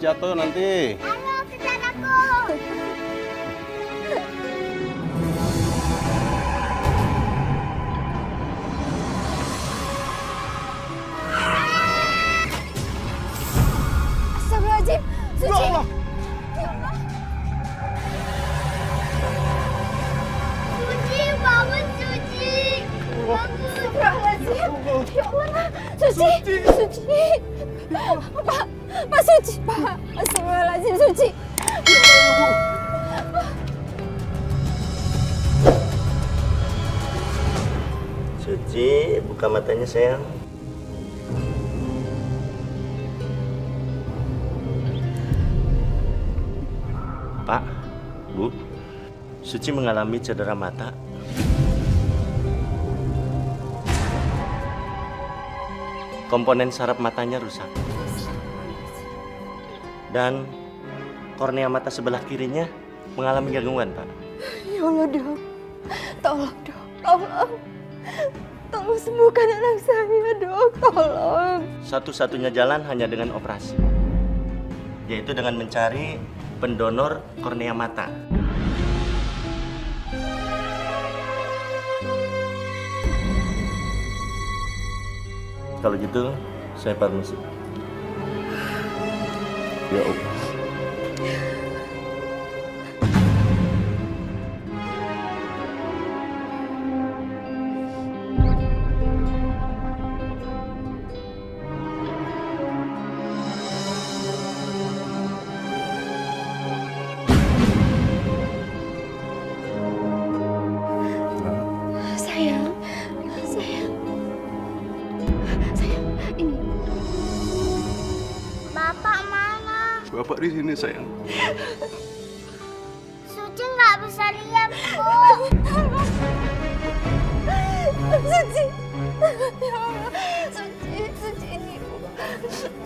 jatuh nanti. Ayo, kejar aku. Astagfirullahaladzim. Suci. Ya Allah. Ya Allah. Suci, bangun Suci. Bangun. Astagfirullahaladzim. Ya Allah. Suci. Suci. Pak Suci. Pak. Astagfirullahaladzim. Suci. Suci, buka matanya sayang. Pak, Bu, Suci mengalami cedera mata. Komponen saraf matanya rusak. Dan kornea mata sebelah kirinya mengalami gangguan, Pak. Ya Allah, Dok. Tolong, Dok. Tolong. Tolong sembuhkan anak saya, Dok. Tolong. Satu-satunya jalan hanya dengan operasi, yaitu dengan mencari pendonor kornea mata. Kalau gitu, saya permisi. Ya Allah. Sayang. Ini. Bapak mana? Bapak di sini sayang. Suci nggak bisa lihat, Bu. Suci. Ya Allah. Suci ini.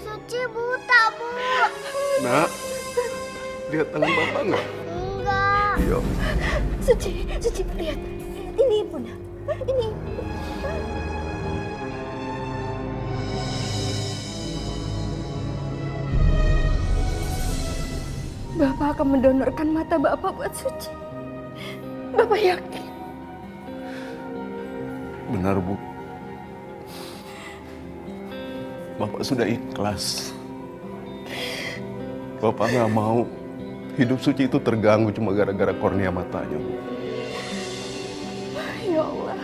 Suci buta, Bu. Nak, lihat tangan bapak nggak? Enggak. Iya. Suci, lihat. Ini Ibu, Nak. Ini. Bapak akan mendonorkan mata Bapak buat Suci. Bapak yakin? Benar, Bu. Bapak sudah ikhlas. Bapak nggak mau hidup Suci itu terganggu cuma gara-gara kornea matanya, Bu. Ya Allah.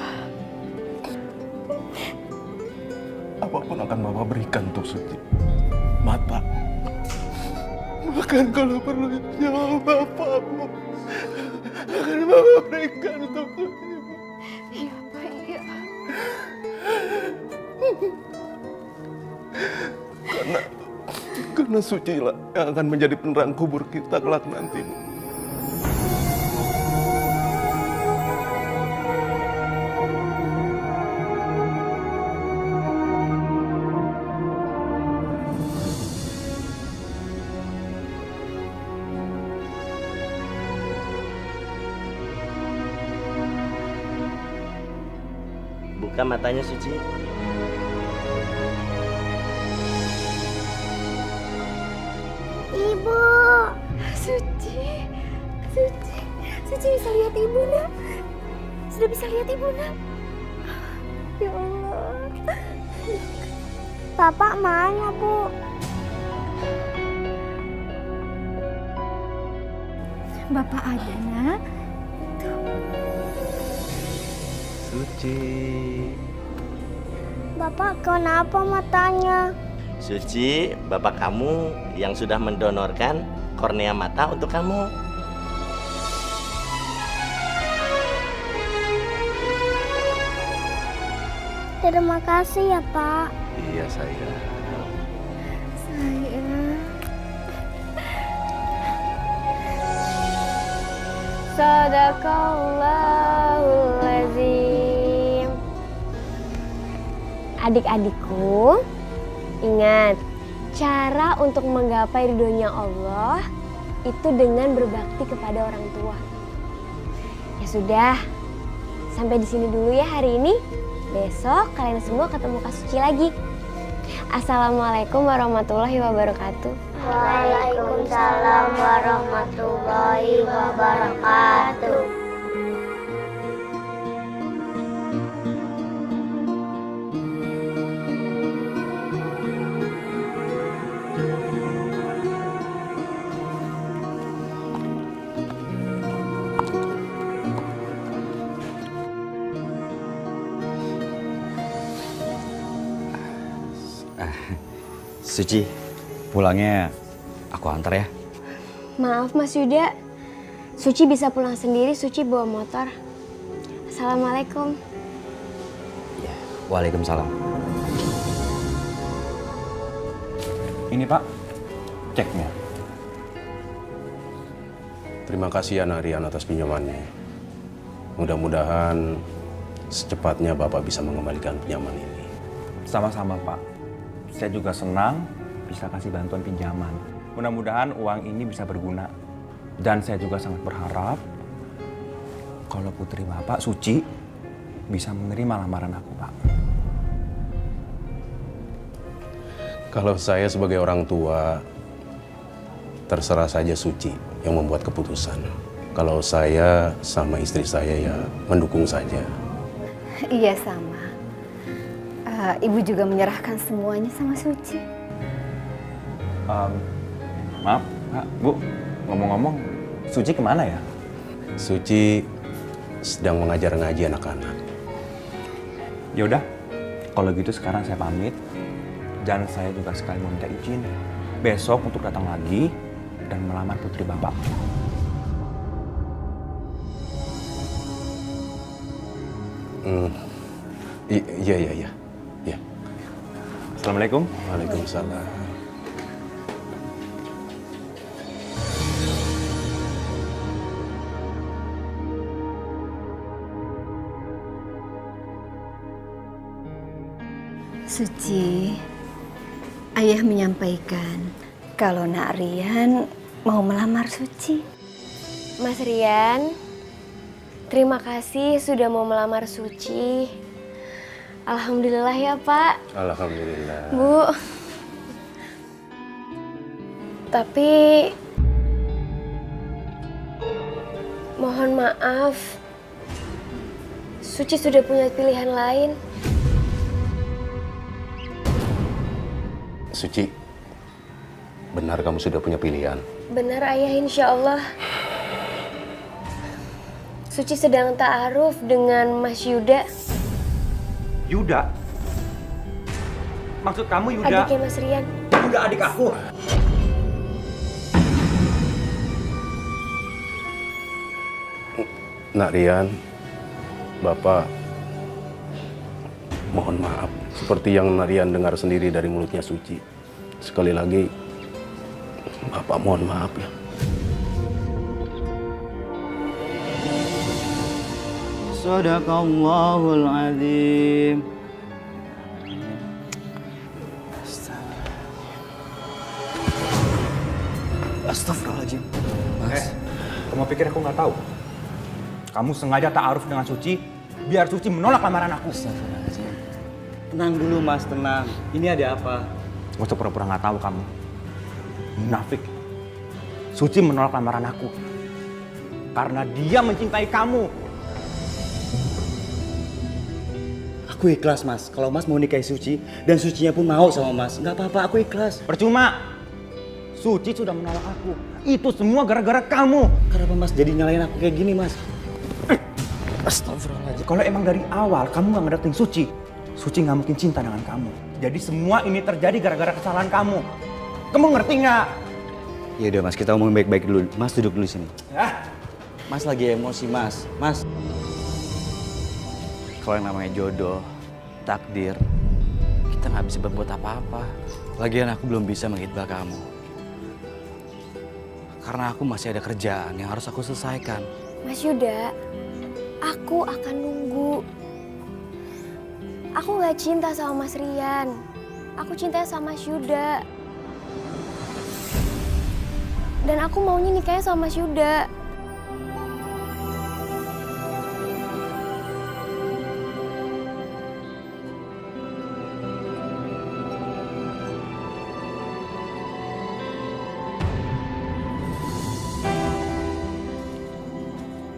Apapun akan Bapak berikan untuk Suci. Mata. Bahkan kalau perlu nyawa Bapak, Bu. Akan Bapak berikan untuk Suci, Bu. Iya, Pak, iya. Karena Suci lah yang akan menjadi penerang kubur kita kelak nanti, Bu. Buka matanya, Suci. Ibu. Suci bisa lihat Ibu, Nak. Sudah bisa lihat Ibu, Nak. Ya Allah. Bapak mana, Bu? Bapak ada, Nak. Suci. Bapak kenapa matanya? Suci, bapak kamu yang sudah mendonorkan kornea mata untuk kamu. Terima kasih ya, Pak. Iya, sayang. Sayang. Sadaqallahul azim. Adik-adikku, ingat, cara untuk menggapai ridhonya Allah itu dengan berbakti kepada orang tua. Ya sudah, sampai di sini dulu ya hari ini. Besok kalian semua ketemu Kak Suci lagi. Assalamualaikum warahmatullahi wabarakatuh. Waalaikumsalam warahmatullahi wabarakatuh. Suci, pulangnya aku antar ya. Maaf Mas Yuda, Suci bisa pulang sendiri, Suci bawa motor. Assalamualaikum. Ya, waalaikumsalam. Ini Pak, ceknya. Terima kasih ya Narian atas pinjamannya. Mudah-mudahan secepatnya Bapak bisa mengembalikan pinjaman ini. Sama-sama Pak. Saya juga senang bisa kasih bantuan pinjaman. Mudah-mudahan uang ini bisa berguna. Dan saya juga sangat berharap kalau putri Bapak, Suci, bisa menerima lamaran aku, Pak. Kalau saya sebagai orang tua, terserah saja Suci yang membuat keputusan. Kalau saya sama istri saya ya mendukung saja. Iya sama. Ibu juga menyerahkan semuanya sama Suci. Maaf, Pak, Bu. Ngomong-ngomong, Suci kemana ya? Suci sedang mengajar ngaji anak-anak. Yaudah, kalau gitu sekarang saya pamit. Dan saya juga sekali mau minta izin besok untuk datang lagi dan melamar putri Bapak. Iya. Assalamualaikum. Waalaikumsalam. Suci, ayah menyampaikan kalau Nak Rian mau melamar Suci. Mas Rian, terima kasih sudah mau melamar Suci. Alhamdulillah ya Pak. Alhamdulillah. Bu. Tapi mohon maaf. Suci sudah punya pilihan lain. Suci, benar kamu sudah punya pilihan? Benar ayah, insya Allah. Suci sedang ta'aruf dengan Mas Yuda. Yuda? Maksud kamu Yuda? Adiknya Mas Rian. Yuda adik aku? Nak Rian, Bapak mohon maaf. Seperti yang Nak Rian dengar sendiri dari mulutnya Suci. Sekali lagi, Bapak mohon maaf ya. Sadaqallahul azim. Astagfirullahaladzim. Mas. Kamu pikir aku nggak tahu? Kamu sengaja ta'aruf dengan Suci, biar Suci menolak lamaran aku. Astagfirullahaladzim. Tenang dulu Mas, tenang. Ini ada apa? Gak usah pura-pura nggak tahu kamu. Munafik. Suci menolak lamaran aku. Karena dia mencintai kamu. Aku ikhlas Mas, kalau Mas mau nikahi Suci dan Sucinya pun mau sama Mas. Nggak apa-apa, aku ikhlas. Percuma. Suci sudah menolak aku. Itu semua gara-gara kamu. Kenapa Mas jadi nyalain aku kayak gini Mas? Astagfirullahaladzim. Kalau emang dari awal kamu nggak ngedating Suci, Suci nggak mungkin cinta dengan kamu. Jadi semua ini terjadi gara-gara kesalahan kamu. Kamu ngerti nggak? Ya udah Mas, kita ngomong baik-baik dulu. Mas duduk dulu sini. Ya. Mas lagi emosi Mas. Mas. Kalau yang namanya jodoh, takdir, kita nggak bisa berbuat apa-apa. Lagian aku belum bisa menghitbah kamu. Karena aku masih ada kerjaan yang harus aku selesaikan. Mas Yuda, aku akan nunggu. Aku gak cinta sama Mas Rian. Aku cinta sama Mas Yuda. Dan aku maunya nikahnya sama Mas Yuda.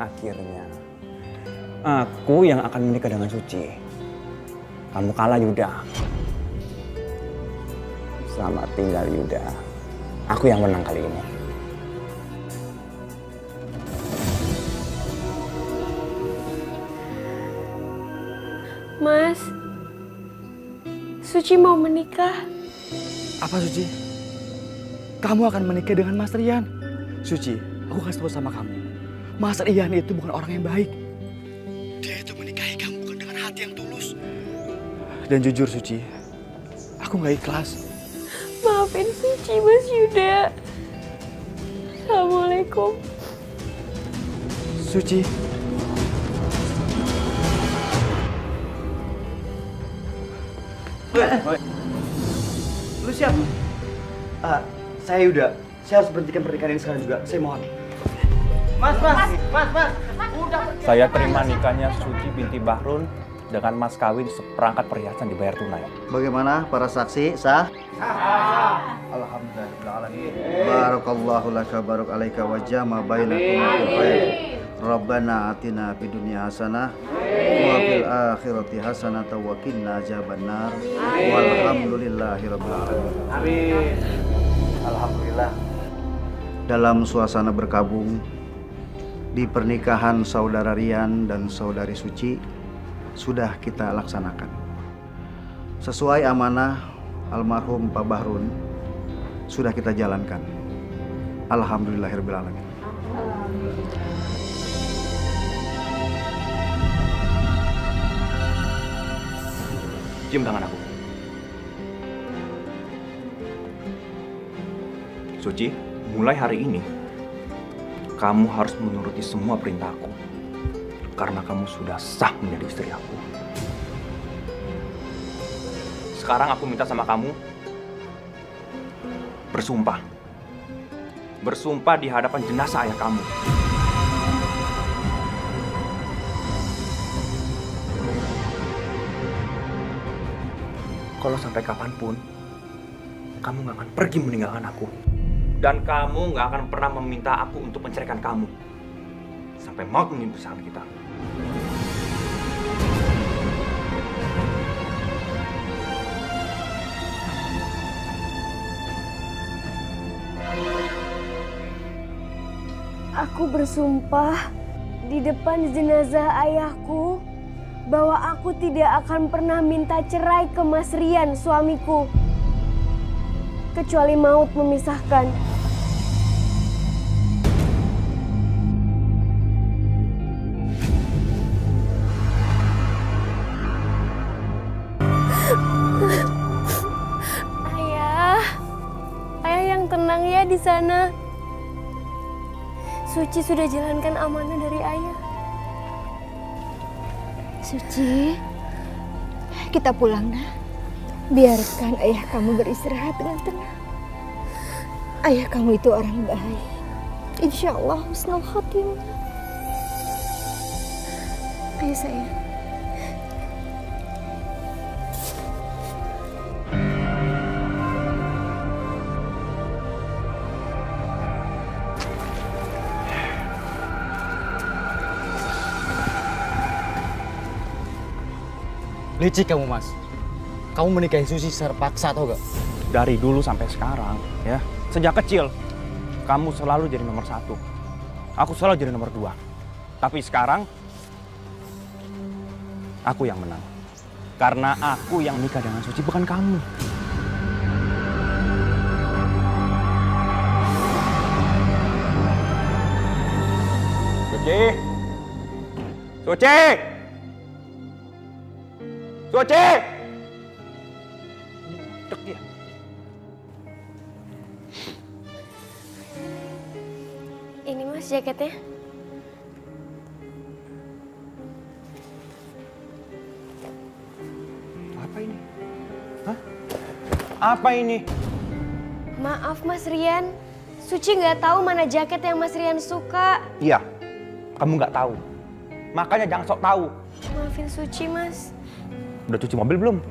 Akhirnya, aku yang akan menikah dengan Suci. Kamu kalah, Yuda. Selamat tinggal, Yuda. Aku yang menang kali ini. Mas, Suci mau menikah. Apa Suci? Kamu akan menikah dengan Mas Rian. Suci, aku kasih tahu sama kamu. Mas Rian itu bukan orang yang baik. Dia itu menikahi kamu bukan dengan hati yang tulus. Dan jujur Suci, aku nggak ikhlas. Maafin Suci, Mas Yuda. Assalamualaikum. Suci. Lu siapa? Saya Yuda. Saya harus berhentikan pernikahan ini sekarang juga. Saya mohon. Mas. Saya terima nikahnya Suci binti Bahrun dengan mas kawin seperangkat perhiasan dibayar tunai. Bagaimana para saksi? Sah? Alhamdulillah. Barakallahu laka barok alaika wa jama bainakum fil khair. Rabbana atina fid dunya hasanah wa fil akhirati hasanah wa qina adzabannar. Walhamdulillahi rabbil alamin. Amin. Alhamdulillah. Dalam suasana berkabung di pernikahan saudara Rian dan saudari Suci sudah kita laksanakan. Sesuai amanah almarhum Pak Bahrun sudah kita jalankan. Alhamdulillahirabbil alamin. Cium tangan aku. Suci, mulai hari ini kamu harus menuruti semua perintahku. Karena kamu sudah sah menjadi istri aku. Sekarang aku minta sama kamu bersumpah. Bersumpah di hadapan jenazah ayah kamu. Kalau sampai kapanpun, kamu gak akan pergi meninggalkan aku. Dan kamu gak akan pernah meminta aku untuk menceraikan kamu. Sampai maut menyimpulkan kita. Aku bersumpah di depan jenazah ayahku bahwa aku tidak akan pernah minta cerai ke Mas Rian, suamiku. Kecuali maut memisahkan. Ayah yang tenang ya di sana. Suci sudah jalankan amanah dari ayah. Suci, kita pulang nak. Biarkan ayah kamu beristirahat dengan tenang. Ayah kamu itu orang baik. Insya Allah husnul khotimah. Ayo sayang. Licik kamu Mas. Kamu menikahi Suci secara paksa tau gak? Dari dulu sampai sekarang, ya. Sejak kecil, kamu selalu jadi nomor 1. Aku selalu jadi nomor 2. Tapi sekarang, aku yang menang. Karena aku yang nikah dengan Suci, bukan kamu. Suci! Suci! Suci! Dek dia. Ini Mas jaketnya. Apa ini? Hah? Apa ini? Maaf Mas Rian, Suci nggak tahu mana jaket yang Mas Rian suka. Iya, kamu nggak tahu. Makanya jangan sok tahu. Maafin Suci Mas. Udah cuci mobil belum?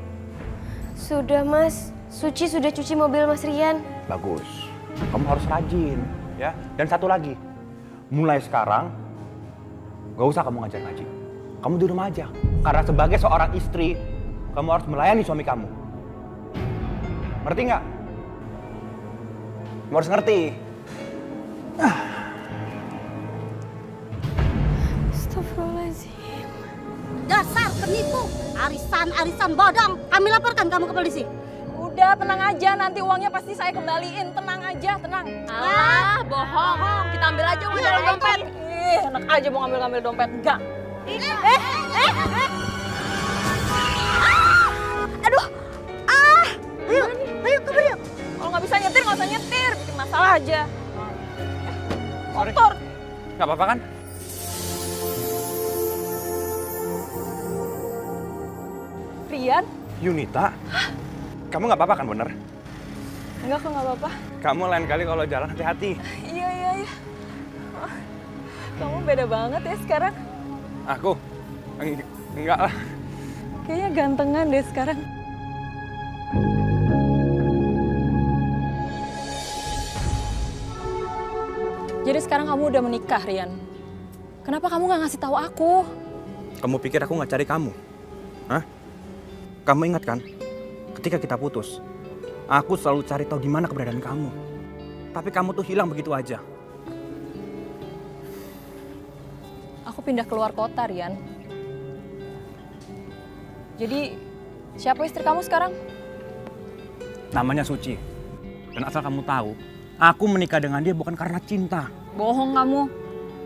Sudah Mas, Suci sudah cuci mobil Mas Rian. Bagus. Kamu harus rajin, ya. Dan satu lagi, mulai sekarang gak usah kamu ngajar ngaji. Kamu di rumah aja. Karena sebagai seorang istri, kamu harus melayani suami kamu. Ngerti nggak? Kamu harus ngerti. Astagfirullahaladzim. Dasar penipu, arisan bodong. Kami laporkan kamu ke polisi. Udah, tenang aja, nanti uangnya pasti saya kembaliin. Tenang aja, tenang. Ah, bohong. Kita ambil aja uang dalam dompet. Ih, enak aja mau ngambil dompet. Enggak. Aduh, ayo kabur yuk. Kalau nggak bisa nyetir, nggak usah nyetir. Bikin masalah aja. Sorry. Kotor. Nggak apa-apa kan? Rian? Yunita? Kamu nggak apa-apa kan, bener? Enggak, kok nggak apa-apa. Kamu lain kali kalau jalan hati-hati. Iya. Oh, kamu beda banget ya sekarang. Aku? Enggak lah. Kayaknya gantengan deh sekarang. Jadi sekarang kamu udah menikah, Rian. Kenapa kamu nggak ngasih tahu aku? Kamu pikir aku nggak cari kamu? Hah? Kamu ingat kan? Ketika kita putus, aku selalu cari tahu di mana keberadaan kamu. Tapi kamu tuh hilang begitu aja. Aku pindah keluar kota, Rian. Jadi, siapa istri kamu sekarang? Namanya Suci. Dan asal kamu tahu, aku menikah dengan dia bukan karena cinta. Bohong kamu.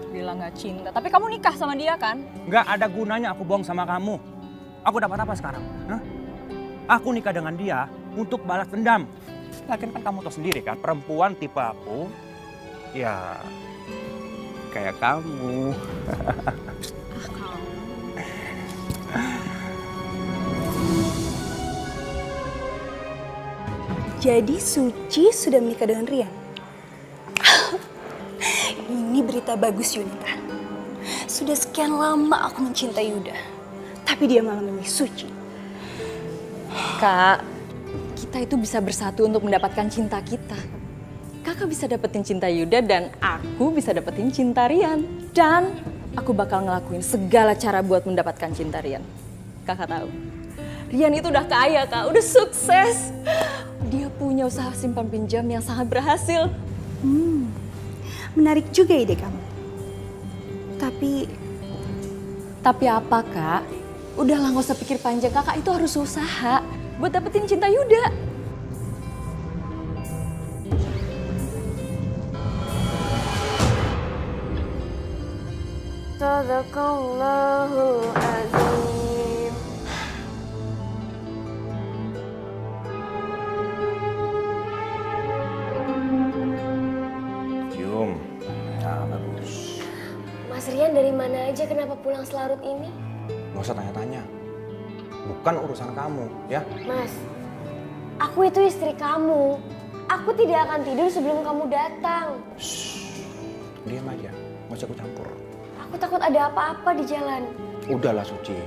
Bilang gak cinta. Tapi kamu nikah sama dia kan? Nggak ada gunanya aku bohong sama kamu. Aku dapat apa sekarang? Hah? Aku nikah dengan dia untuk balas dendam. Lagian kan kamu tahu sendiri kan, perempuan tipe aku, ya kayak kamu. Jadi Suci sudah menikah dengan Rian? Ini berita bagus, Yunita. Sudah sekian lama aku mencintai Yuda, tapi dia malah memilih Suci. Kak, kita itu bisa bersatu untuk mendapatkan cinta kita. Kakak bisa dapetin cinta Yuda dan aku bisa dapetin cinta Rian. Dan aku bakal ngelakuin segala cara buat mendapatkan cinta Rian. Kakak tahu, Rian itu udah kaya, Kak, udah sukses. Dia punya usaha simpan pinjam yang sangat berhasil. Menarik juga ide kamu. Tapi apa, Kak? Udahlah, nggak usah pikir panjang. Kakak itu harus usaha buat dapetin cinta Yuda. Sadaqallahul azim. Cium. Nah, bagus. Mas Rian dari mana aja, kenapa pulang selarut ini? Nggak usah tanya-tanya. Bukan urusan kamu, ya? Mas, aku itu istri kamu. Aku tidak akan tidur sebelum kamu datang. Diam aja, nggak usah ikut campur. Aku takut ada apa-apa di jalan. Udahlah Suci,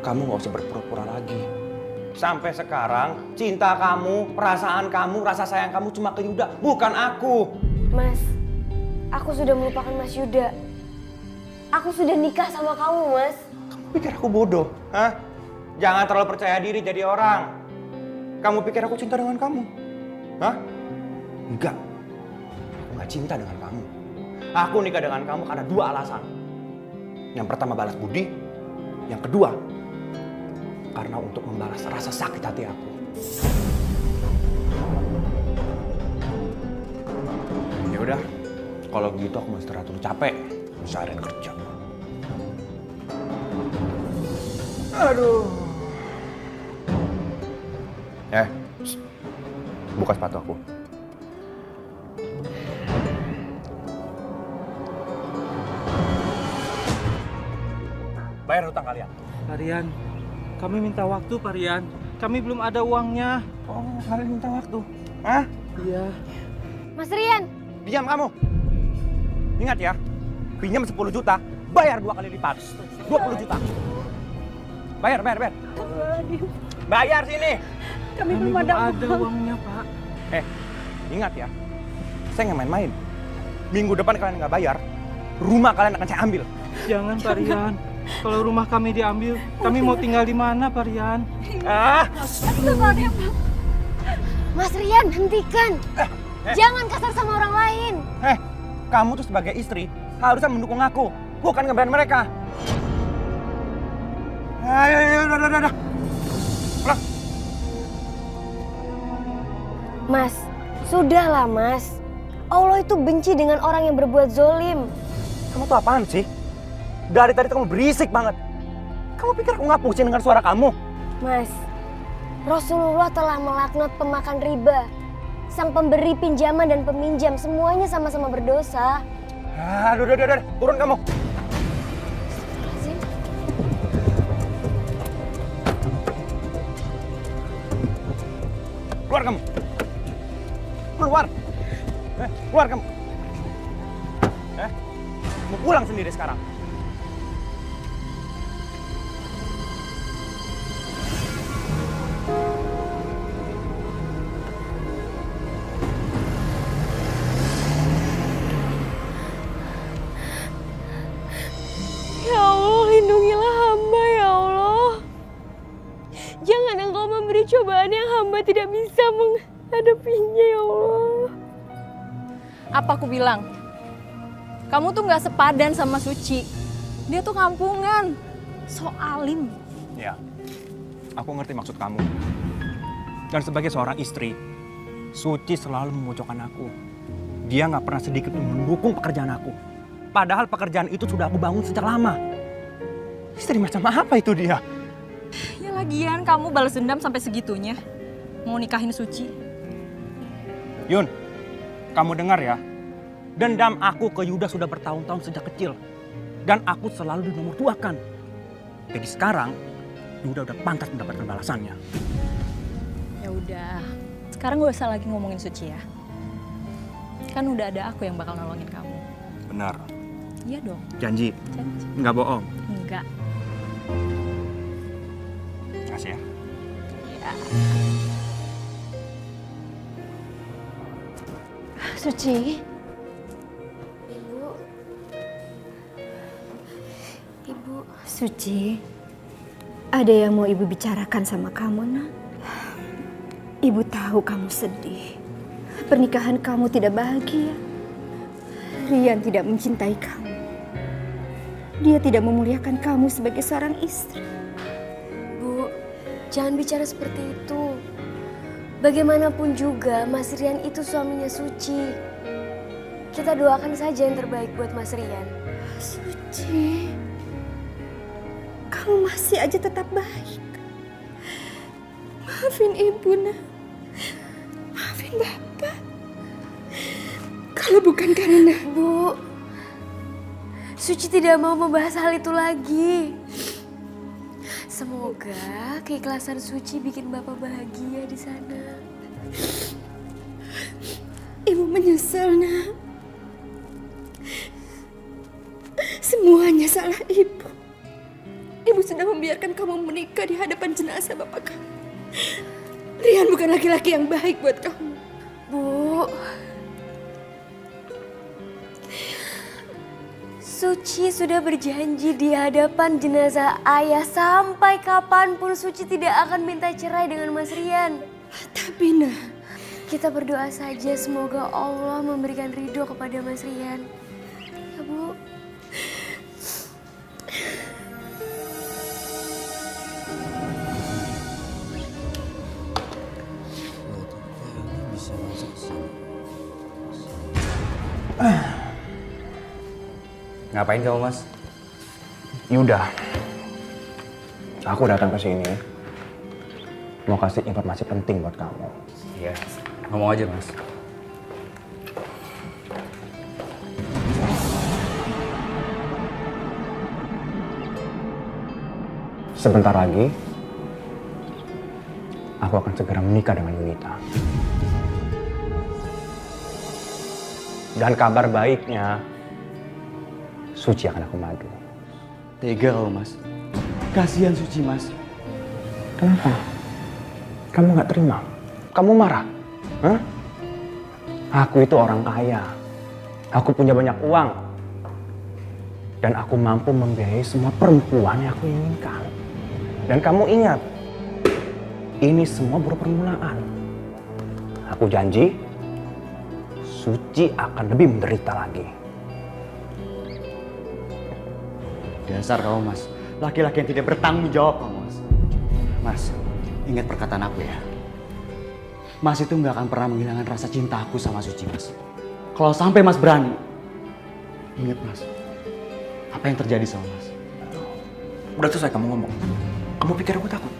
kamu nggak usah berpura-pura lagi. Sampai sekarang, cinta kamu, perasaan kamu, rasa sayang kamu cuma ke Yuda, bukan aku. Mas, aku sudah melupakan Mas Yuda. Aku sudah nikah sama kamu, Mas. Kamu pikir aku bodoh? Hah? Jangan terlalu percaya diri jadi orang. Kamu pikir aku cinta dengan kamu? Hah? Enggak. Aku nggak cinta dengan kamu. Aku nikah dengan kamu karena dua alasan. Yang pertama balas budi, yang kedua karena untuk membalas rasa sakit hati aku. Ya udah, kalau gitu aku mau istirahat dulu, capek seharian kerja. Aduh. Buka sepatu aku. Bayar hutang kalian. Pak Rian, kami minta waktu, Pak Rian. Kami belum ada uangnya. Oh, kalian minta waktu? Hah? Iya. Mas Rian! Diam kamu. Ingat ya, pinjam 10 juta, bayar 2 kali lipat. 20 juta. Bayar. Bayar sini. Kami belum ada uangnya, Pak. Ingat ya, saya nggak main-main. Minggu depan kalian nggak bayar, rumah kalian akan saya ambil. Jangan Pak Rian. Kalau rumah kami diambil, kami mau tinggal di mana Pak Rian? Mas Rian, hentikan. Jangan kasar sama orang lain. Kamu tuh sebagai istri harusnya mendukung aku, bukan ngebelain mereka. Ayo, udah. Pulang. Mas, sudahlah Mas. Allah itu benci dengan orang yang berbuat zolim. Kamu tuh apaan sih? Dari tadi kamu berisik banget. Kamu pikir aku nggak pusing dengan suara kamu? Mas, Rasulullah telah melaknat pemakan riba. Sang pemberi pinjaman dan peminjam semuanya sama-sama berdosa. Aduh, udah. Turun kamu. Keluar kamu. Keluar. Keluar kamu. Mau pulang sendiri sekarang. Ya Allah, lindungilah hamba ya Allah. Jangan Engkau memberi cobaan yang hamba tidak bisa menghadapinya ya Allah. Apa aku bilang? Kamu tuh gak sepadan sama Suci. Dia tuh kampungan, so alim. Ya, aku ngerti maksud kamu. Dan sebagai seorang istri, Suci selalu memojokkan aku. Dia nggak pernah sedikit mendukung pekerjaan aku. Padahal pekerjaan itu sudah aku bangun sejak lama. Istri macam apa itu dia? Ya lagian kamu balas dendam sampai segitunya. Mau nikahin Suci. Yun, kamu dengar ya. Dendam aku ke Yuda sudah bertahun-tahun sejak kecil. Dan aku selalu dinomorduakan. Jadi sekarang, Yuda udah pantas mendapatkan balasannya. Ya udah, sekarang gak usah lagi ngomongin Suci ya. Kan udah ada aku yang bakal nolongin kamu. Benar. Iya dong. Janji? Janji. Nggak bohong? Enggak. Kasih ya. Ya. Suci. Ibu. Suci. Ada yang mau Ibu bicarakan sama kamu, Nak. Ibu tahu kamu sedih. Pernikahan kamu tidak bahagia. Rian tidak mencintai kamu. Dia tidak memuliakan kamu sebagai seorang istri. Bu, jangan bicara seperti itu. Bagaimanapun juga Mas Rian itu suaminya Suci. Kita doakan saja yang terbaik buat Mas Rian. Suci, kamu masih aja tetap baik. Maafin Ibu, Nak. Maafin Bapak. Kalau bukan karena... Bu, Suci tidak mau membahas hal itu lagi. Semoga keikhlasan Suci bikin Bapak bahagia di sana. Ibu menyesal, Nak. Semuanya salah Ibu. Ibu sudah membiarkan kamu menikah di hadapan jenazah Bapak kamu. Rian bukan laki-laki yang baik buat kamu. Bu, Suci sudah berjanji di hadapan jenazah ayah sampai kapanpun Suci tidak akan minta cerai dengan Mas Rian. Tapi Nah, kita berdoa saja semoga Allah memberikan ridho kepada Mas Rian. Ya Bu. Ngapain kamu, Mas? Yuda, aku datang ke sini mau kasih informasi penting buat kamu. Iya, ngomong aja, Mas. Sebentar lagi, aku akan segera menikah dengan Yunita. Dan kabar baiknya, Suci akan aku madu. Tega kau, Mas. Kasihan Suci, Mas. Kenapa? Kamu nggak terima? Kamu marah? Hah? Aku itu orang kaya. Aku punya banyak uang. Dan aku mampu membiayai semua perempuan yang aku inginkan. Dan kamu ingat, ini semua baru permulaan. Aku janji, Suci akan lebih menderita lagi. Dasar kamu, Mas. Laki-laki yang tidak bertanggung jawab kamu, Mas. Mas, ingat perkataan aku ya. Mas itu nggak akan pernah menghilangkan rasa cinta aku sama Suci, Mas. Kalau sampai Mas berani, ingat Mas, apa yang terjadi sama Mas? Udah selesai kamu ngomong. Kamu pikir aku takut?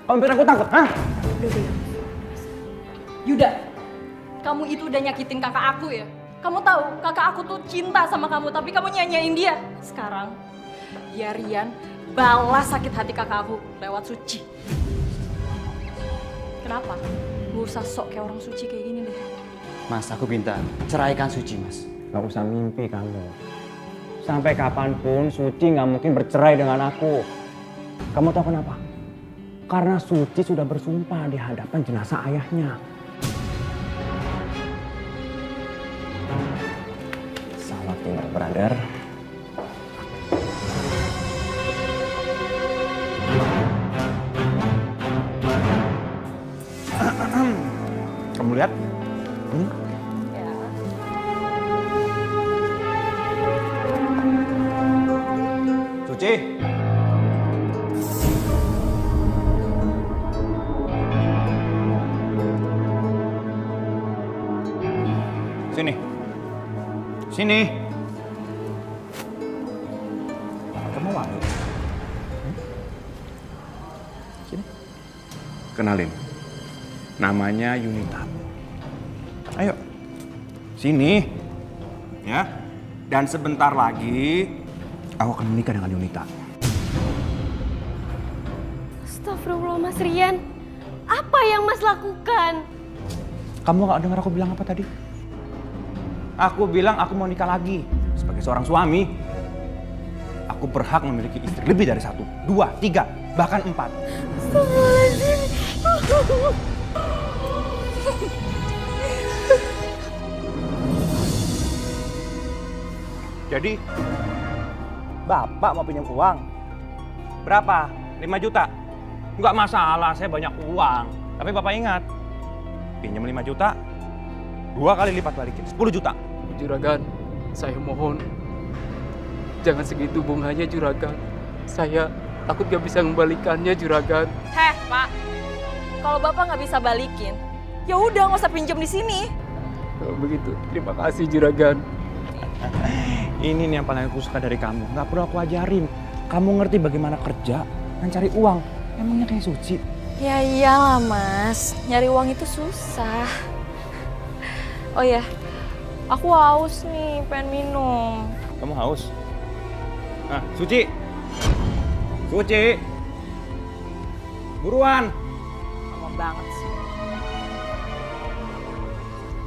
Kamu pikir aku takut? Hah? Yuda, kamu itu udah nyakitin kakak aku ya? Kamu tahu kakak aku tuh cinta sama kamu, tapi kamu nyanyain dia. Sekarang, ya Rian, balas sakit hati kakak aku lewat Suci. Kenapa? Gak usah sok kayak orang suci kayak gini deh. Mas, aku minta ceraikan Suci, Mas. Gak usah mimpi kamu. Sampai kapanpun Suci gak mungkin bercerai dengan aku. Kamu tahu kenapa? Karena Suci sudah bersumpah di hadapan jenazah ayahnya. Selamat tinggal, brother. Kamu lihat? Suci. Sini. Sini. Kamu mau? Sini. Kenalin. Namanya Yunita. Ayo. Sini. Ya. Dan sebentar lagi aku akan menikah dengan Yunita. Astagfirullah Mas Rian. Apa yang Mas lakukan? Kamu gak dengar aku bilang apa tadi? Aku bilang aku mau nikah lagi. Sebagai seorang suami, aku berhak memiliki istri lebih dari 1, 2, 3, bahkan 4. Astagfirullahaladzim. Jadi, Bapak mau pinjam uang? Berapa? 5 juta? Enggak masalah, saya banyak uang. Tapi Bapak ingat, pinjam 5 juta, 2 kali lipat balikin, 10 juta. Juragan, saya mohon. Jangan segitu bunganya, Juragan. Saya takut gak bisa mengembalikannya, Juragan. Heh, Pak. Kalau Bapak nggak bisa balikin, ya udah nggak usah pinjam di sini. Kalau begitu, terima kasih, Juragan. Ini nih yang paling aku suka dari kamu. Nggak perlu aku ajarin. Kamu ngerti bagaimana kerja dan cari uang. Emangnya kayak Suci? Ya iyalah, Mas. Nyari uang itu susah. Oh ya, aku haus nih, pengen minum. Kamu haus? Nah, Suci. Suci. Buruan. Lama banget sih.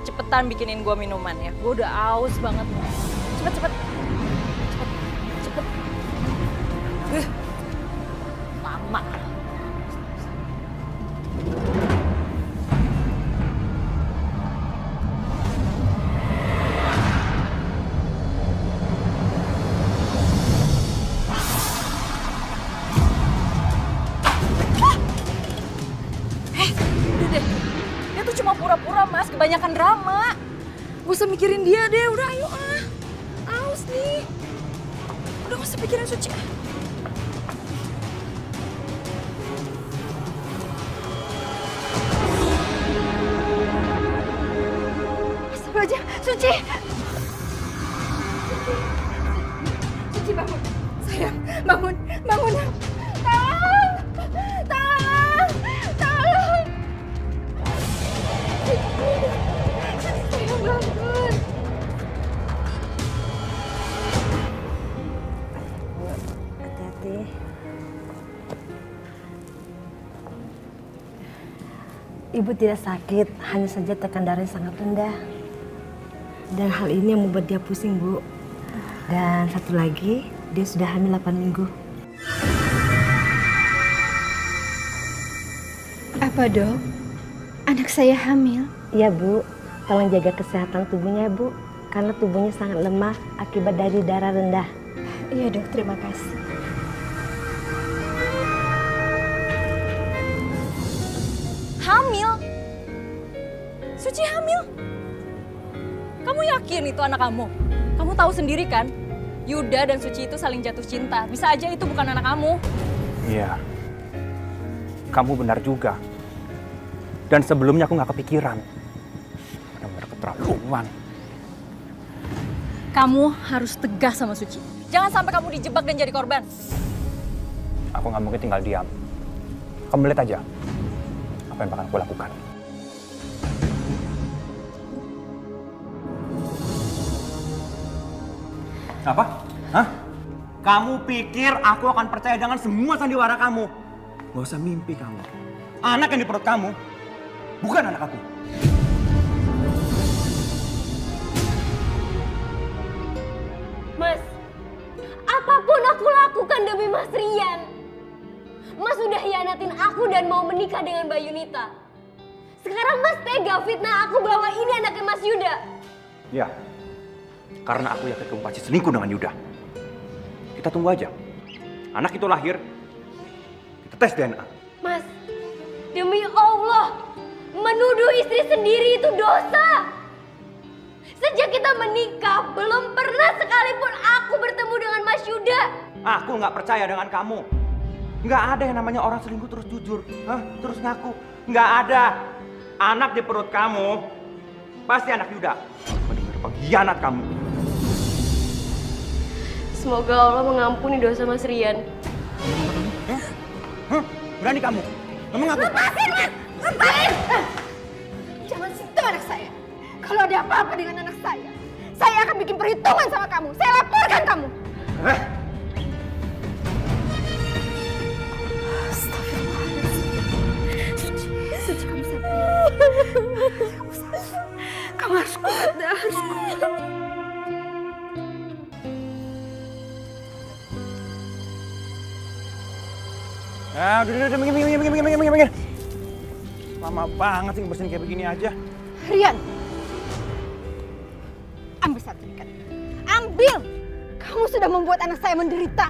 Cepetan bikinin gua minuman ya. Gua udah haus banget. Cepet, cepet. Cepet, cepet. Lama. Dia tuh cuma pura-pura, Mas. Kebanyakan drama. Gak usah mikirin dia deh. Udah, ayo ah. Aus nih. Udah gak usah pikirin Suci. Astagfirullahaladzim. Suci. Suci bangun. Sayang, bangun. Bangun. Tolong. Tolong. Tolong. Sayang, bangun. Hati-hati. Ibu tidak sakit, hanya saja tekanan darah sangat rendah. Dan hal ini yang membuat dia pusing, Bu. Dan satu lagi, dia sudah hamil 8 minggu. Apa, Dok? Anak saya hamil? Iya, Bu. tolong jaga kesehatan tubuhnya Bu, karena tubuhnya sangat lemah akibat dari darah rendah. Iya dok, terima kasih. Hamil? Suci hamil? Kamu yakin itu anak kamu? Kamu tahu sendiri kan, Yuda dan Suci itu saling jatuh cinta. Bisa aja itu bukan anak kamu. Iya, kamu benar juga. Dan sebelumnya aku nggak kepikiran. Benar-benar keterlaluan. Kamu harus tegas sama Suci. Jangan sampai kamu dijebak dan jadi korban. Aku nggak mungkin tinggal diam. Kamu lihat aja apa yang bakal aku lakukan. Apa? Hah? Kamu pikir aku akan percaya dengan semua sandiwara kamu? Gak usah mimpi kamu. Anak yang di perut kamu bukan anak aku. Mas, apapun aku lakukan demi Mas Rian. Mas sudah hianatin aku dan mau menikah dengan Mbak Yunita. Sekarang Mas tega fitnah aku bahwa ini anaknya Mas Yuda. Ya, karena aku yakin kamu pasti selingkuh dengan Yuda. Kita tunggu aja. Anak itu lahir, kita tes DNA. Mas, demi Allah, menuduh istri sendiri itu dosa. Sejak kita menikah, belum pernah sekalipun aku bertemu dengan Mas Yuda. Aku nggak percaya dengan kamu. Nggak ada yang namanya orang selingkuh terus jujur, terus ngaku. Nggak ada. Anak di perut kamu pasti anak Yuda. Benar-benar pengkhianat kamu. Semoga Allah mengampuni dosa Mas Rian. Berani kamu? Kamu ngaku? Lepasin, Mas! Lepasin! Jangan sentuh anak saya. Kalau ada apa-apa dengan anak saya akan bikin perhitungan sama kamu. Saya laporkan kamu. Suci, kamu sabar. Kamu harus kuat, harus kuat. Udah, minggir. Lama banget sih bersihin kayak begini aja. Rian, ambil sertifikat. Ambil! Kamu sudah membuat anak saya menderita.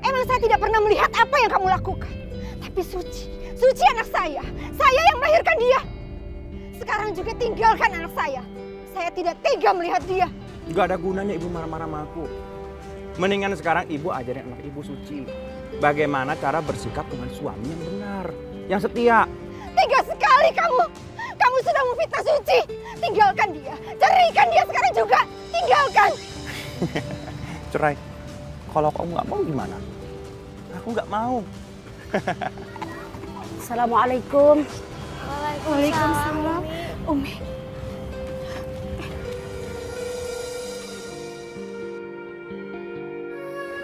Emang saya tidak pernah melihat apa yang kamu lakukan. Tapi Suci anak saya yang melahirkan dia. Sekarang juga tinggalkan anak saya. Saya tidak tega melihat dia. Gak ada gunanya ibu marah-marah sama aku. Mendingan sekarang ibu ajarin anak ibu Suci bagaimana cara bersikap dengan suami yang benar, yang setia. Tega sekali kamu. Kamu sudah memfitnah Suci. Tinggalkan dia. Ceraikan dia sekarang juga. Tinggalkan. Cerai. Kalau kamu nggak mau gimana? Aku nggak mau. Assalamualaikum. Waalaikumsalam. Umi.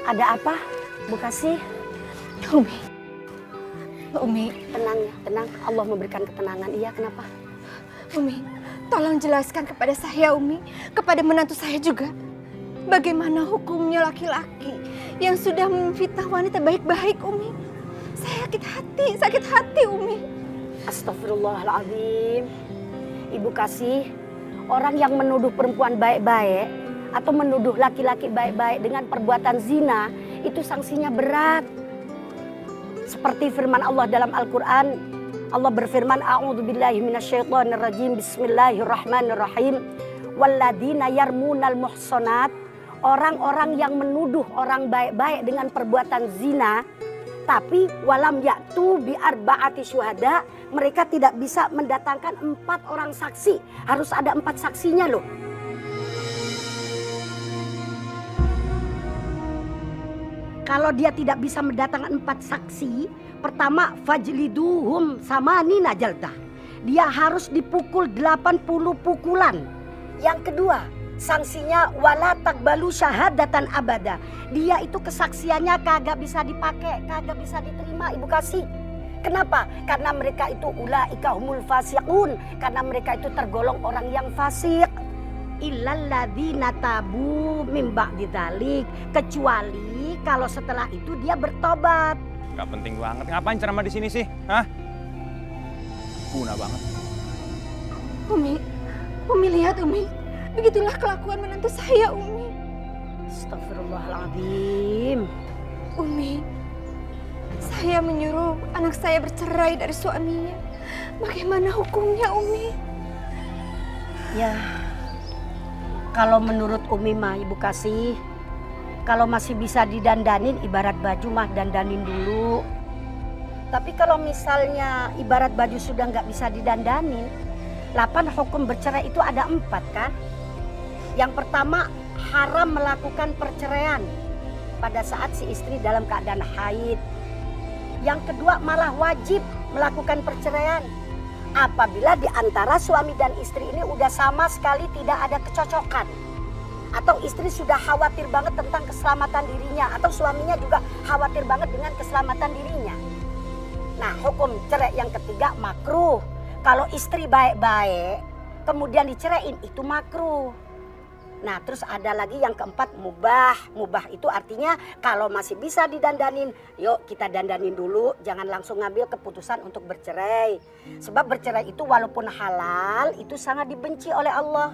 Ada apa, Bu Kasih? Umi. Tenang ya, tenang. Allah memberikan ketenangan. Iya, kenapa? Umi, tolong jelaskan kepada saya, Umi. Kepada menantu saya juga. Bagaimana hukumnya laki-laki yang sudah memfitnah wanita baik-baik, Umi? Saya sakit hati, Umi. Astagfirullahaladzim. Ibu Kasih, orang yang menuduh perempuan baik-baik atau menuduh laki-laki baik-baik dengan perbuatan zina, itu sanksinya berat. Seperti firman Allah dalam Al-Quran, Allah berfirman, A'udzubillahi minasyaitonirrajim, Bismillahirrahmanirrahim. Walladzina yarmunal muhsanat, orang-orang yang menuduh orang baik-baik dengan perbuatan zina, tapi walam ya'tu bi arba'ati syuhada, mereka tidak bisa mendatangkan 4 orang saksi. Harus ada 4 saksinya loh. Kalau dia tidak bisa mendatangkan 4 saksi, pertama fajliduhum samanina jaldah. Dia harus dipukul 80 pukulan. Yang kedua, sanksinya wala takbalu syahadatan abada. Dia itu kesaksiannya kagak bisa dipakai, kagak bisa diterima, Ibu Kasih. Kenapa? Karena mereka itu ulaika humul fasiqun, karena mereka itu tergolong orang yang fasik. Illalladzina tabu mim ba'di dzalik, kecuali kalau setelah itu dia bertobat. Gak penting banget. Ngapain ceramah di sini sih? Hah? Guna banget. Umi, Umi lihat Umi, begitulah kelakuan menantu saya Umi. Astagfirullahaladzim. Umi, saya menyuruh anak saya bercerai dari suaminya. Bagaimana hukumnya Umi? Ya, kalau menurut Umi mah Ibu Kasih, kalau masih bisa didandanin ibarat baju mah dandanin dulu. Tapi kalau misalnya ibarat baju sudah nggak bisa didandanin, 8 hukum bercerai itu ada 4 kan? Yang pertama, haram melakukan perceraian pada saat si istri dalam keadaan haid. Yang kedua, malah wajib melakukan perceraian apabila di antara suami dan istri ini udah sama sekali tidak ada kecocokan. Atau istri sudah khawatir banget tentang keselamatan dirinya, atau suaminya juga khawatir banget dengan keselamatan dirinya. Nah, hukum cerai yang ketiga makruh. Kalau istri baik-baik kemudian diceraiin itu makruh. Nah, terus ada lagi yang keempat, mubah. Mubah itu artinya kalau masih bisa didandanin, yuk kita dandanin dulu. Jangan langsung ngambil keputusan untuk bercerai. Sebab bercerai itu walaupun halal, itu sangat dibenci oleh Allah.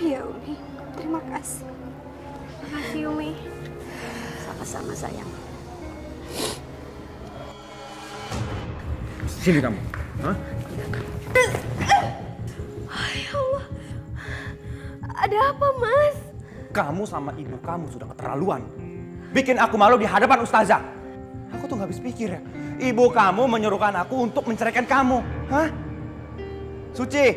Ya Umi, terima kasih. Terima kasih Umi. Sama-sama sayang. Sini kamu. Hah? Ya Allah. Ada apa, Mas? Kamu sama ibu kamu sudah keterlaluan. Bikin aku malu di hadapan ustazah. Aku tuh gak habis pikir ya. Ibu kamu menyuruhkan aku untuk menceraikan kamu. Hah? Suci,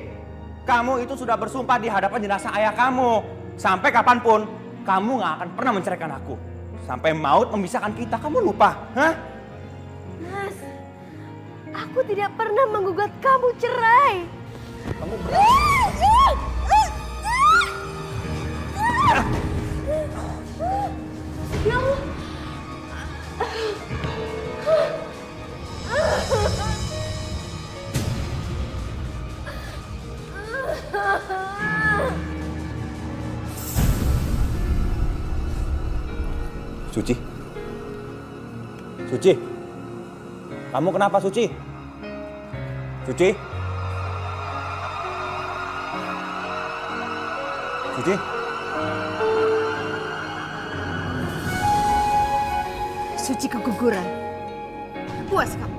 kamu itu sudah bersumpah di hadapan jenazah ayah kamu. Sampai kapanpun, kamu gak akan pernah menceraikan aku. Sampai maut memisahkan kita, kamu lupa? Hah? Mas, aku tidak pernah menggugat kamu cerai. Kamu Ya Allah. Suci. Suci. Kamu kenapa, Suci? Suci. Suci. Suci keguguran. Puas kamu.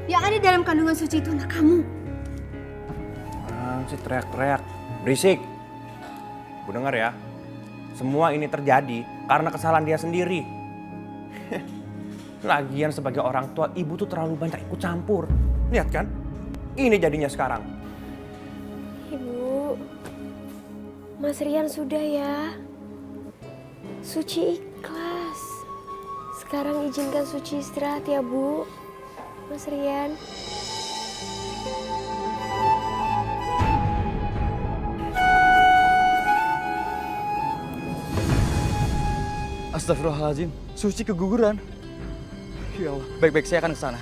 Yang ada dalam kandungan Suci itu anak kamu. Si teriak-teriak. Berisik. Bu dengar ya. Semua ini terjadi karena kesalahan dia sendiri. Lagian sebagai orang tua, ibu tuh terlalu banyak ikut campur. Lihat kan? Ini jadinya sekarang. Ibu, Mas Rian sudah ya. Suci ikhlas. Sekarang izinkan Suci istirahat ya, Bu. Mas Rian. Astagfirullahaladzim, Suci keguguran. Ya Allah, baik-baik saya akan ke sana.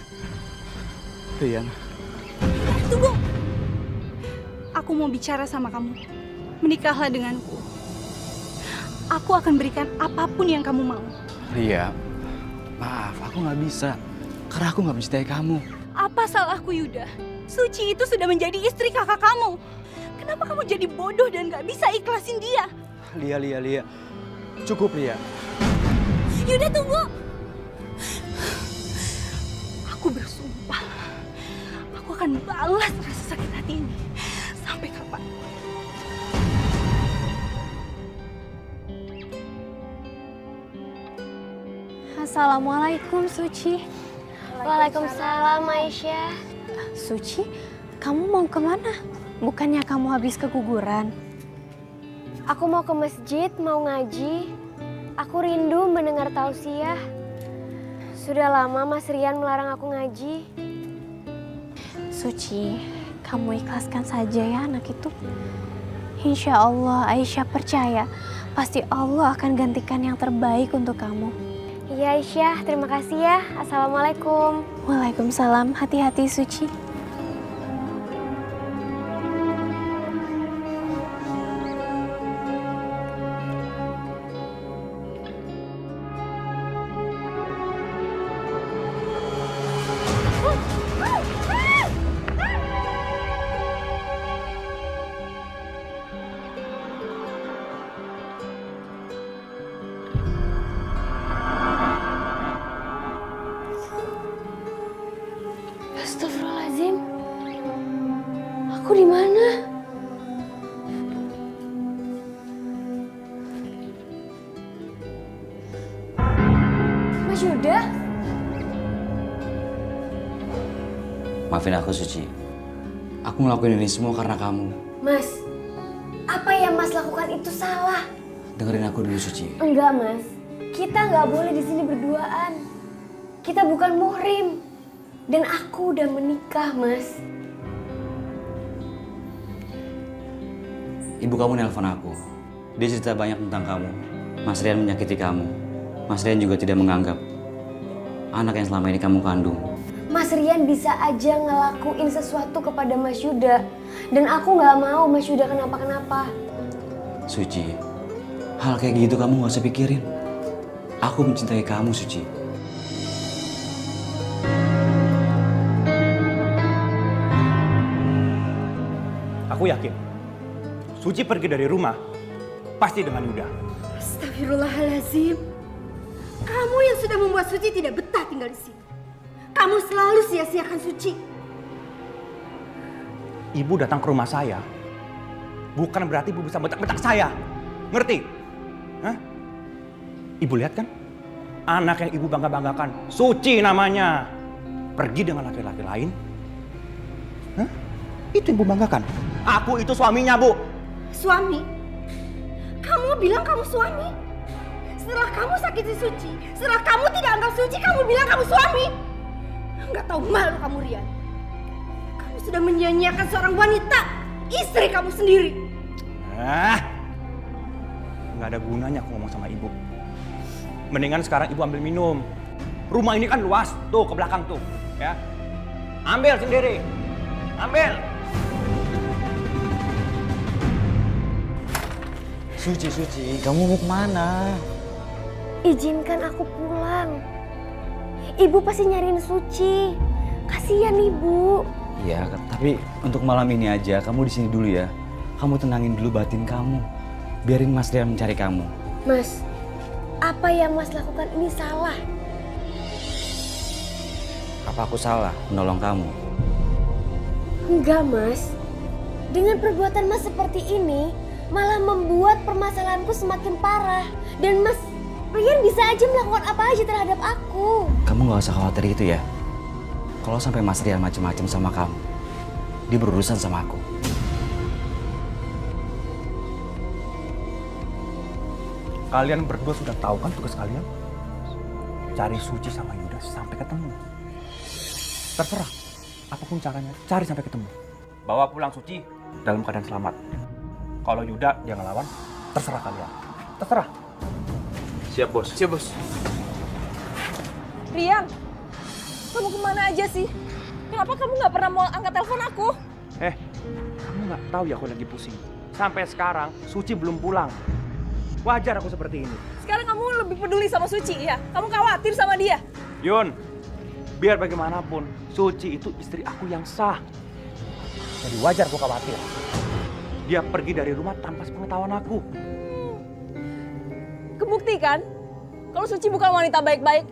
Rian. Tunggu. Aku mau bicara sama kamu. Menikahlah denganku. Aku akan berikan apapun yang kamu mau. Ria, maaf, aku nggak bisa. Karena aku nggak mencintai kamu. Apa salahku, Yuda? Suci itu sudah menjadi istri kakak kamu. Kenapa kamu jadi bodoh dan gak bisa ikhlasin dia? Lia. Cukup, Lia. Yuda, tunggu. Aku bersumpah. Aku akan balas rasa sakit hati ini. Sampai kapan? Assalamualaikum, Suci. Waalaikumsalam, Aisyah. Suci, kamu mau kemana? Bukannya kamu habis keguguran? Aku mau ke masjid, mau ngaji. Aku rindu mendengar tausiah. Sudah lama Mas Rian melarang aku ngaji. Suci, kamu ikhlaskan saja ya anak itu. Insya Allah, Aisyah percaya. Pasti Allah akan gantikan yang terbaik untuk kamu. Iya Aisyah, terima kasih ya. Assalamualaikum. Waalaikumsalam, hati-hati Suci. mana? Mas Yuda? Maafin aku, Suci. Aku ngelakuin ini semua karena kamu. Mas, apa yang Mas lakukan itu salah. Dengerin aku dulu, Suci. Enggak, Mas. Kita nggak boleh di sini berduaan. Kita bukan muhrim. Dan aku udah menikah, Mas. Ibu kamu nelpon aku. Dia cerita banyak tentang kamu. Mas Rian menyakiti kamu. Mas Rian juga tidak menganggap anak yang selama ini kamu kandung. Mas Rian bisa aja ngelakuin sesuatu kepada Mas Yuda. Dan aku nggak mau Mas Yuda kenapa-kenapa. Suci, hal kayak gitu kamu gak usah pikirin. Aku mencintai kamu, Suci. Aku yakin, Suci pergi dari rumah pasti dengan Yuda. Astagfirullahaladzim. Kamu yang sudah membuat Suci tidak betah tinggal di sini. Kamu selalu sia-siakan Suci. Ibu datang ke rumah saya, bukan berarti ibu bisa bentak-bentak saya. Ngerti? Hah? Ibu lihat kan? Anak yang ibu bangga-banggakan, Suci namanya. Pergi dengan laki-laki lain. Hah? Itu ibu banggakan. Aku itu suaminya, Bu. Suami? Kamu bilang kamu suami? Setelah kamu sakiti Suci, setelah kamu tidak anggap Suci, kamu bilang kamu suami? Nggak tahu malu kamu, Rian. Kamu sudah menyia-nyiakan seorang wanita, istri kamu sendiri. Nggak ada gunanya aku ngomong sama ibu. Mendingan sekarang ibu ambil minum. Rumah ini kan luas, tuh ke belakang tuh, ya. Ambil sendiri, ambil. Suci, kamu mau kemana? Izinkan aku pulang. Ibu pasti nyariin Suci. Kasihan Ibu. Iya, tapi untuk malam ini aja kamu di sini dulu ya. Kamu tenangin dulu batin kamu. Biarin Mas Rian mencari kamu. Mas, apa yang Mas lakukan ini salah. Apa aku salah menolong kamu? Enggak, Mas. Dengan perbuatan Mas seperti ini, malah membuat permasalahanku semakin parah. Dan Mas Rian bisa aja melakukan apa aja terhadap aku. Kamu gak usah khawatir itu ya. Kalau sampai Mas Rian macem-macem sama kamu, dia berurusan sama aku. Kalian berdua sudah tahu kan tugas kalian? Cari Suci sama Yuda sampai ketemu. Terserah, apapun caranya, cari sampai ketemu. Bawa pulang Suci dalam keadaan selamat. Kalau Yuda dia ngelawan, terserah kalian. Terserah. Siap, Bos. Siap, Bos. Rian, kamu kemana aja sih? Kenapa kamu nggak pernah mau angkat telepon aku? Kamu nggak tahu ya aku lagi pusing. Sampai sekarang Suci belum pulang. Wajar aku seperti ini. Sekarang kamu lebih peduli sama Suci ya? Kamu khawatir sama dia? Yun, biar bagaimanapun, Suci itu istri aku yang sah. Jadi wajar aku khawatir. Dia pergi dari rumah tanpa sepengetahuan aku. Kebukti kan? Kalau Suci bukan wanita baik-baik.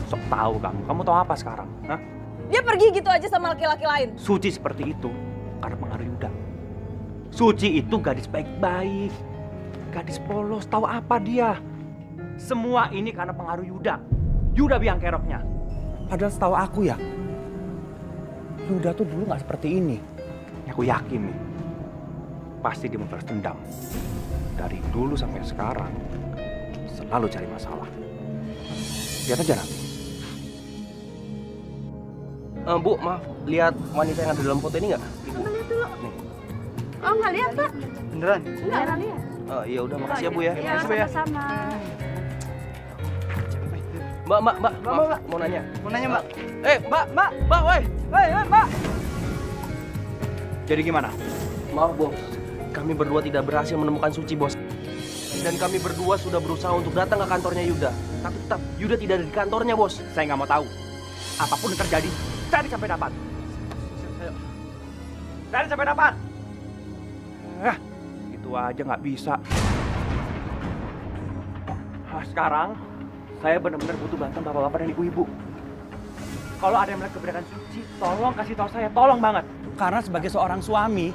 Sok tahu kamu. Kamu tahu apa sekarang? Hah? Dia pergi gitu aja sama laki-laki lain. Suci seperti itu karena pengaruh Yuda. Suci itu gadis baik-baik. Gadis polos, tahu apa dia? Semua ini karena pengaruh Yuda. Yuda biang keroknya. Padahal setahu aku ya, Yuda tuh dulu nggak seperti ini. Aku yakin nih, pasti dia membalas dendam. Dari dulu sampai sekarang, selalu cari masalah. Lihat aja nanti. Bu, maaf, lihat wanita yang ada dalam foto ini nggak? Coba lihat dulu. Oh, nggak lihat, Pak? Beneran? Nggak lihat. Oh, iya udah, makasih ya Bu ya. Ya, Makasih, Bu ya. sama-sama. Mbak, mau nanya. Mau nanya, Mbak. Mbak, woi, Mbak. Jadi gimana? Maaf, Bos. Kami berdua tidak berhasil menemukan Suci, Bos. Dan kami berdua sudah berusaha untuk datang ke kantornya Yuda. Tapi tetap, Yuda tidak ada di kantornya, Bos. Saya nggak mau tahu. Apapun yang terjadi, cari sampai dapat. Ayo. Cari sampai dapat. Itu aja nggak bisa. Sekarang, saya benar-benar butuh bantuan bapak-bapak dan ibu-ibu. Kalau ada yang melihat keberadaan Suci, tolong kasih tahu saya, tolong banget. Karena sebagai seorang suami,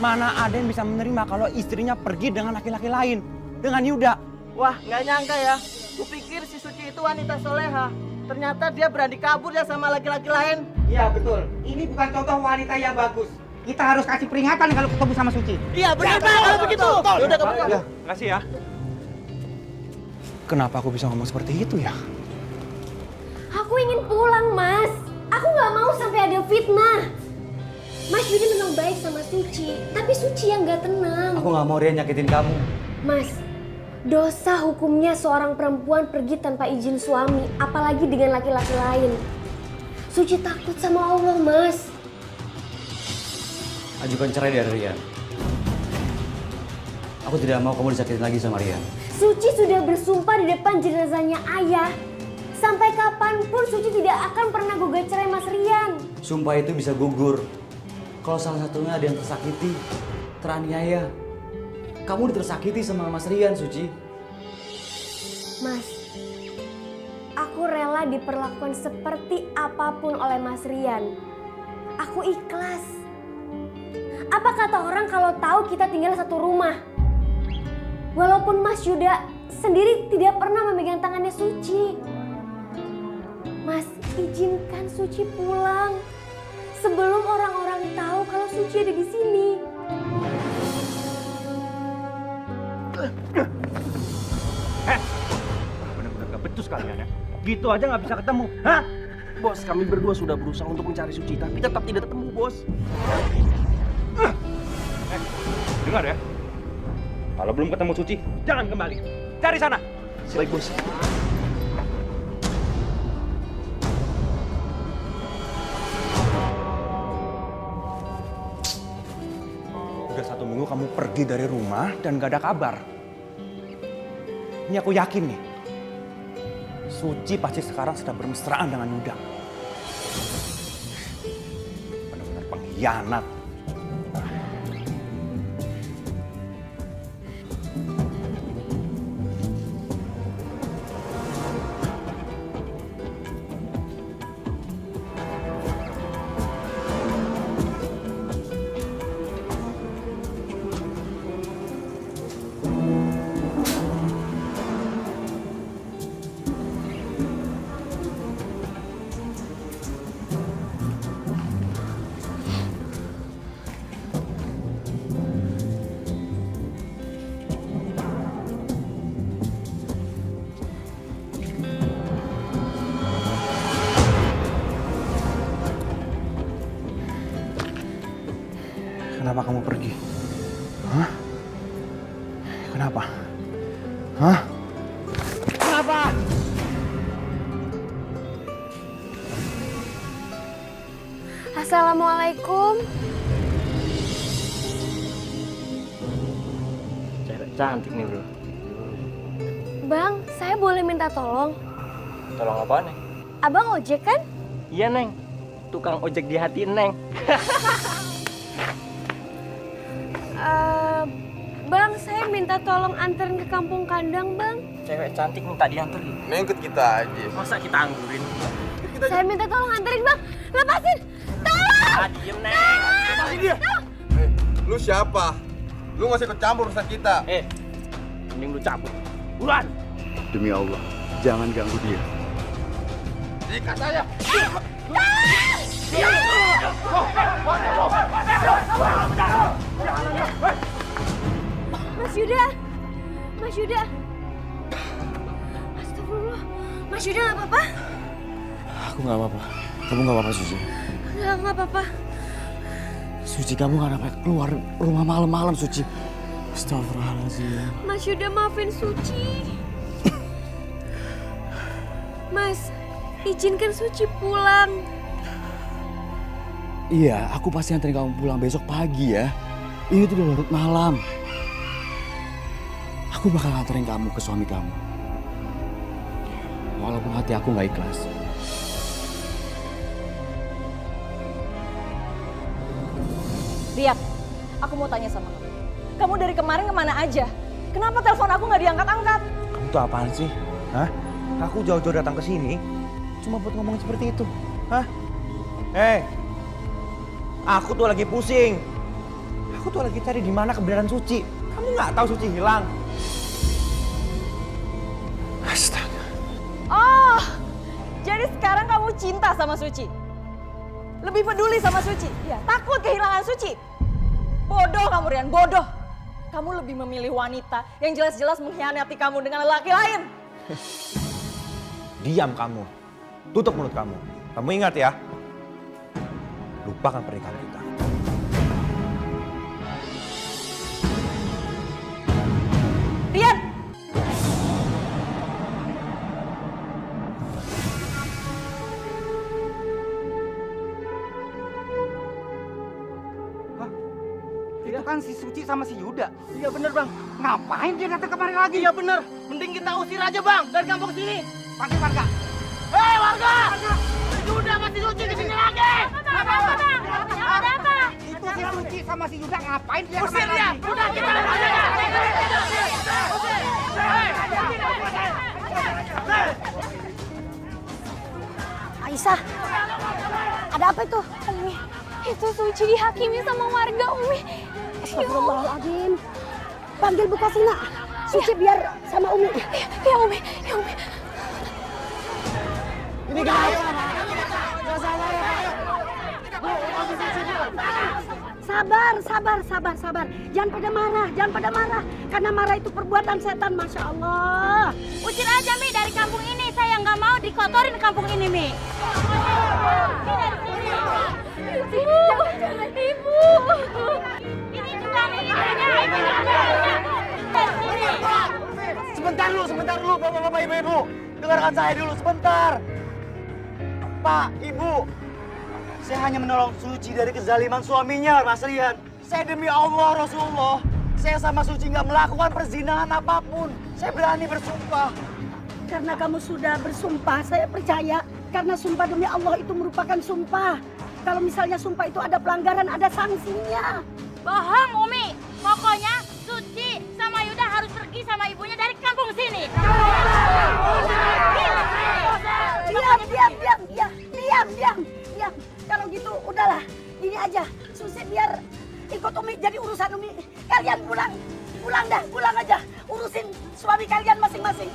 mana ada yang bisa menerima kalau istrinya pergi dengan laki-laki lain, dengan Yuda. Wah, nggak nyangka ya. Kupikir si Suci itu wanita soleha. Ternyata dia berani kabur ya sama laki-laki lain. Iya betul. Ini bukan contoh wanita yang bagus. Kita harus kasih peringatan kalau ketemu sama Suci. Iya benar kalau begitu. Udah kamu. Ya, makasih ya. Kenapa aku bisa ngomong seperti itu ya? Aku ingin pulang, Mas. Aku nggak mau sampai ada fitnah. Mas Yuda memang baik sama Suci, tapi Suci yang nggak tenang. Aku nggak mau Rian nyakitin kamu. Mas, dosa hukumnya seorang perempuan pergi tanpa izin suami, apalagi dengan laki-laki lain. Suci takut sama Allah, Mas. Ajukan cerai dari Rian. Aku tidak mau kamu disakitin lagi sama Rian. Suci sudah bersumpah di depan jenazahnya ayah. Sampai kapanpun Suci tidak akan pernah gugat cerai Mas Rian. Sumpah itu bisa gugur kalau salah satunya ada yang tersakiti, teraniaya. Kamu tersakiti sama Mas Rian, Suci. Mas, aku rela diperlakukan seperti apapun oleh Mas Rian. Aku ikhlas. Apa kata orang kalau tahu kita tinggal satu rumah? Walaupun Mas Yuda sendiri tidak pernah memegang tangannya Suci. Mas, izinkan Suci pulang sebelum orang-orang tahu kalau Suci ada di sini. Benar-benar gak becus kalian ya. Gitu aja nggak bisa ketemu, hah? Bos, kami berdua sudah berusaha untuk mencari Suci, tapi tetap tidak ketemu, Bos. Dengar ya. Kalau belum ketemu Suci, jangan kembali. Cari sana. Baik, Bos. Udah 1 minggu kamu pergi dari rumah dan gak ada kabar. Ini aku yakin nih. Suci pasti sekarang sedang bermesraan dengan Yuda. Benar-benar pengkhianat. Kenapa kamu pergi? Hah? Kenapa? Hah? Kenapa? Assalamualaikum. Cewek cantik nih, Bro. Bang, saya boleh minta tolong? Tolong apaan, Neng? Abang ojek kan? Iya, Neng. Tukang ojek di hati, Neng. Bang, saya minta tolong anterin ke kampung kandang, Bang. Cewek cantik minta dianterin. Neng ikut kita aja. Masa kita anggurin? Saya minta tolong anterin, Bang. Lepasin! Tolong! Ah, diem, Neng. Lepasin dia. Lu siapa? Lu nggak usah ikut campur urusan kita. Mending lu cabut. Buruan! Demi Allah, jangan ganggu dia. Ikat aja. Mas Yuda! Mas Yuda! Astagfirullah. Mas Yuda nggak apa-apa? Aku nggak apa-apa. Kamu nggak apa-apa, Suci? Nggak apa-apa. Suci, kamu nggak dapat keluar rumah malam-malam, Suci. Astagfirullahaladzim. Mas Yuda maafin Suci. Mas, izinkan Suci pulang. Iya, aku pasti anterin kamu pulang besok pagi ya. Ini tuh udah larut malam. Aku bakal anterin kamu ke suami kamu. Walaupun hati aku nggak ikhlas. Rian, aku mau tanya sama kamu. Kamu dari kemarin kemana aja? Kenapa telepon aku nggak diangkat-angkat? Kamu tuh apaan sih? Hah? Aku jauh-jauh datang ke sini cuma buat ngomongin seperti itu. Hah? Aku tuh lagi pusing. Aku tuh lagi cari di mana kebenaran Suci. Kamu nggak tahu Suci hilang. Astaga. Oh, jadi sekarang kamu cinta sama Suci? Lebih peduli sama Suci? Ya, takut kehilangan Suci? Bodoh kamu, Rian, bodoh. Kamu lebih memilih wanita yang jelas-jelas mengkhianati kamu dengan lelaki lain. Diam kamu. Tutup mulut kamu. Kamu ingat ya. Lupakan pernikahan kita. Rian! Itu kan si Suci sama si Yuda. Iya bener bang. Ngapain dia datang kemari lagi? Iya bener. Mending kita usir aja bang dari kampung sini. Pakai warga. Hei warga! Yuda sama si Suci di sini lagi. Ada apa bang? Ada apa? Itu si Suci sama si Yuda ngapain dia Usir kemari dia. lagi? Udah kita Aisyah, ada apa itu? Umi, itu Suci dihakimi sama warga, Umi. Astagfirullahaladzim. Panggil Bu Kasina. Suci biar sama Umi. Ya Umi, ya Umi. Ini guys. Sabar. Jangan pada marah. Karena marah itu perbuatan setan, Masya Allah. Usir aja Mi dari kampung ini. Saya nggak mau dikotorin kampung ini Mi. Jangan Ibu. Ini juga Mi. Sebentar dulu bapak-bapak ibu-ibu. Dengarkan saya dulu sebentar. Pak, Ibu. Saya hanya menolong Suci dari kezaliman suaminya, Mas Rian. Saya demi Allah, Rasulullah. Saya sama Suci nggak melakukan perzinahan apapun. Saya berani bersumpah. Karena kamu sudah bersumpah, saya percaya. Karena sumpah demi Allah itu merupakan sumpah. Kalau misalnya sumpah itu ada pelanggaran, ada sanksinya. Bohong Umi. Pokoknya Suci sama Yuda harus pergi sama ibunya dari kampung sini. Diam. Kalau gitu udahlah. Ini aja. Susi biar ikut Umi jadi urusan Umi. Kalian pulang. Pulang aja. Urusin suami kalian masing-masing.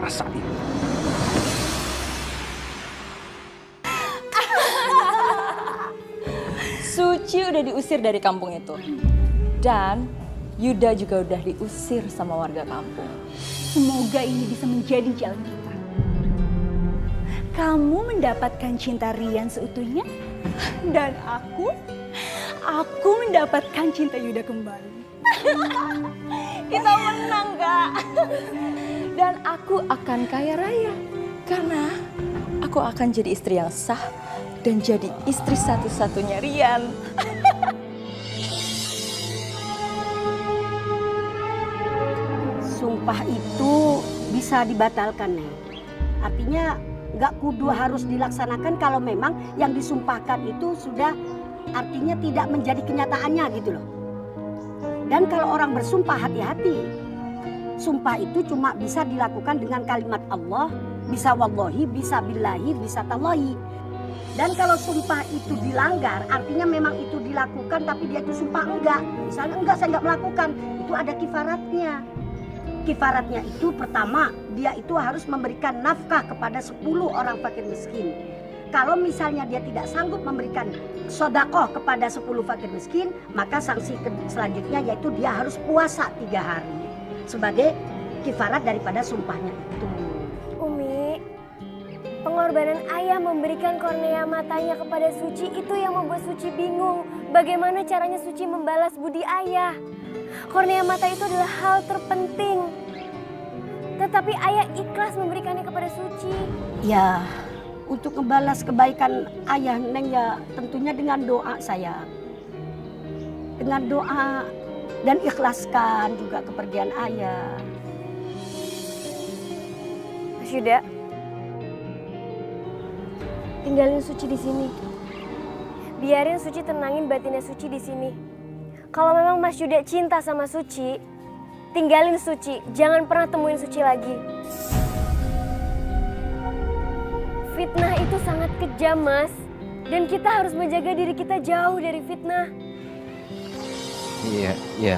Rasain. Suci udah diusir dari kampung itu. Dan Yuda juga udah diusir sama warga kampung. Semoga ini bisa menjadi jalan kita. Kamu mendapatkan cinta Rian seutuhnya. Dan aku mendapatkan cinta Yuda kembali. Kita menang, Kak. Dan aku akan kaya raya. Karena aku akan jadi istri yang sah dan jadi istri satu-satunya Rian. Sumpah itu bisa dibatalkan, Neng. Artinya nggak kudu harus dilaksanakan kalau memang yang disumpahkan itu sudah artinya tidak menjadi kenyataannya gitu loh. Dan kalau orang bersumpah hati-hati. Sumpah itu cuma bisa dilakukan dengan kalimat Allah, bisa wallahi, bisa billahi, bisa tallahi. Dan kalau sumpah itu dilanggar, artinya memang itu dilakukan tapi dia itu sumpah enggak. Misalnya enggak, saya enggak melakukan, itu ada kifaratnya. Kifaratnya itu pertama, dia itu harus memberikan nafkah kepada 10 orang fakir miskin. Kalau misalnya dia tidak sanggup memberikan sedekah kepada 10 fakir miskin, maka sanksi selanjutnya yaitu dia harus puasa 3 hari. Sebagai kifarat daripada sumpahnya itu. Umi, pengorbanan ayah memberikan kornea matanya kepada Suci itu yang membuat Suci bingung. Bagaimana caranya Suci membalas budi ayah? Kornea mata itu adalah hal terpenting. Tetapi ayah ikhlas memberikannya kepada Suci. Ya, untuk membalas kebaikan ayah Neng ya tentunya dengan doa saya. Dengan doa dan ikhlaskan juga kepergian ayah. Mas Yuda, tinggalin Suci di sini. Biarin Suci tenangin batinnya Suci di sini. Kalau memang Mas Yuda cinta sama Suci, tinggalin Suci. Jangan pernah temuin Suci lagi. Fitnah itu sangat kejam, Mas. Dan kita harus menjaga diri kita jauh dari fitnah. Iya.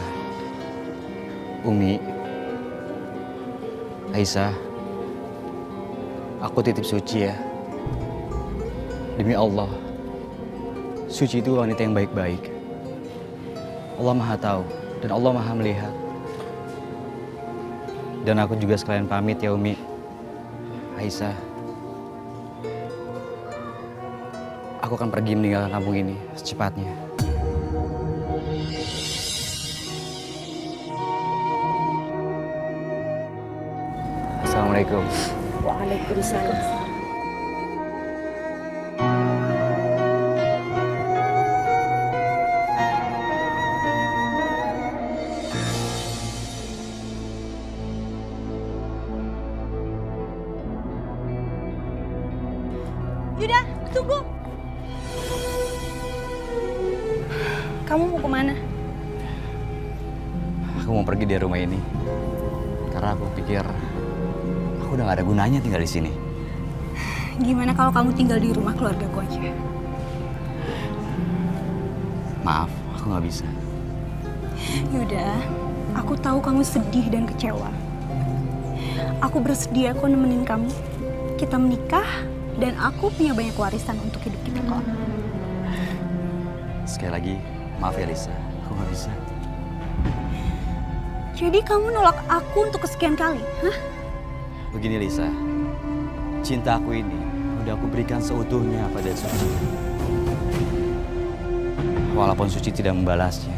Umi, Aisyah, aku titip Suci ya. Demi Allah, Suci itu wanita yang baik-baik. Allah Maha Tahu dan Allah Maha Melihat. Dan aku juga sekalian pamit ya Umi. Aisyah, aku akan pergi meninggalkan kampung ini secepatnya. Assalamualaikum. Waalaikumsalam. Yuda, tunggu. Kamu mau kemana? Aku mau pergi dari rumah ini karena aku pikir aku udah gak ada gunanya tinggal di sini. Gimana kalau kamu tinggal di rumah keluargaku aja? Maaf, aku gak bisa. Yuda, aku tahu kamu sedih dan kecewa. Aku bersedia kok nemenin kamu. Kita menikah dan aku punya banyak warisan untuk hidup kita kok. Sekali lagi, maaf ya Lisa, aku gak bisa. Jadi kamu nolak aku untuk kesekian kali, hah? Begini Lisa, cinta aku ini udah aku berikan seutuhnya pada Suci. Walaupun Suci tidak membalasnya.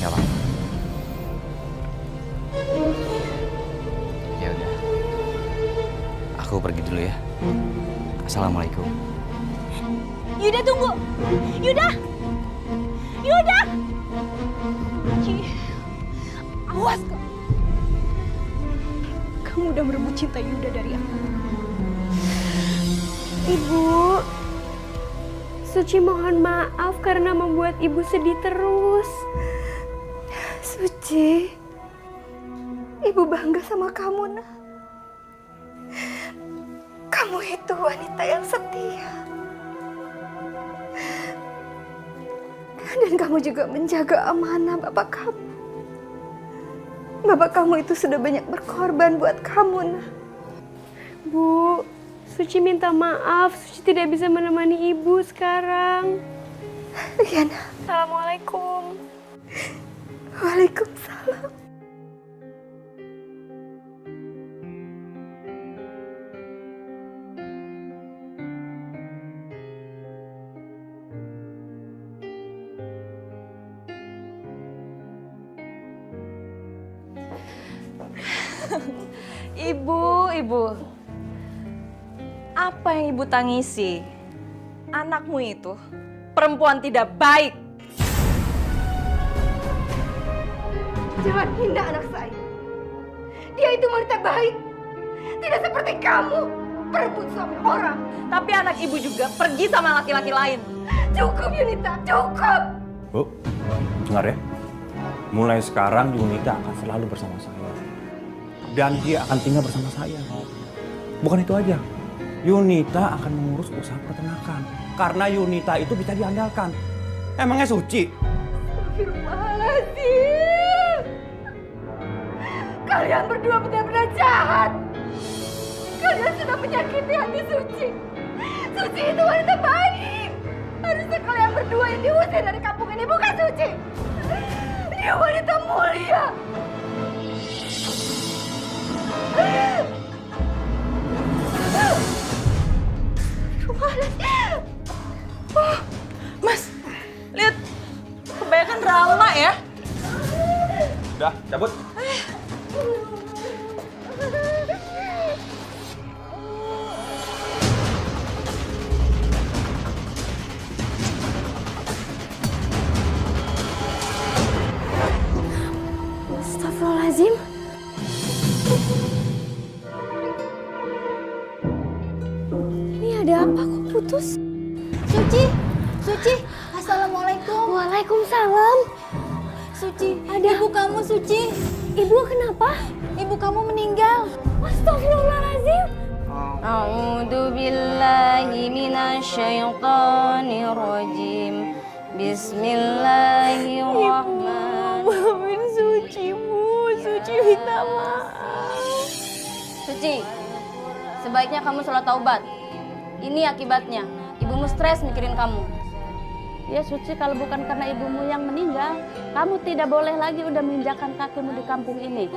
Gak apa-apa. Ya udah, aku pergi dulu ya. Assalamualaikum. Yuda, tunggu! Yuda! Yuda! Awas kok! Kamu udah merebut cinta Yuda dari aku. Ibu, Suci mohon maaf karena membuat ibu sedih terus. Suci, ibu bangga sama kamu, Nak. Kamu itu wanita yang setia. Dan kamu juga menjaga amanah bapak kamu. Bapak kamu itu sudah banyak berkorban buat kamu, Nak. Bu, Suci minta maaf. Suci tidak bisa menemani ibu sekarang. Iya, Nak. Assalamualaikum. Waalaikumsalam. Ibu, apa yang ibu tangisi? Anakmu itu perempuan tidak baik. Jangan hina anak saya. Dia itu wanita baik. Tidak seperti kamu, perebut suami orang. Tapi anak ibu juga pergi sama laki-laki lain. Cukup, Yunita, cukup. Bu, dengar ya. Mulai sekarang Yunita akan selalu bersama saya. Dan dia akan tinggal bersama saya. Bukan itu aja. Yunita akan mengurus usaha peternakan. Karena Yunita itu bisa diandalkan. Emangnya Suci? Astagfirullahaladzim. Kalian berdua benar-benar jahat. Kalian sudah menyakiti hati Suci. Suci itu wanita baik. Harusnya kalian berdua yang diusir dari kampung ini, bukan Suci. Dia wanita mulia. Oh, Mas, lihat kebanyakan drama ya. Udah, cabut. Astagfirullahaladzim. Ini ada apa kok putus? Suci, Assalamualaikum. Waalaikumsalam. Suci, Ada ibu kamu Suci. Ibu kenapa? Ibu kamu meninggal. Astagfirullahaladzim. A'udzu billahi minasyaitonir rajim. Bismillahirrahmanirrahim. Maafin Suci, Bu. Suci minta maaf. Suci, sebaiknya kamu sholat taubat. Ini akibatnya. Ibumu stres mikirin kamu. Ya Suci, kalau bukan karena ibumu yang meninggal, kamu tidak boleh lagi udah menginjakkan kakimu di kampung ini.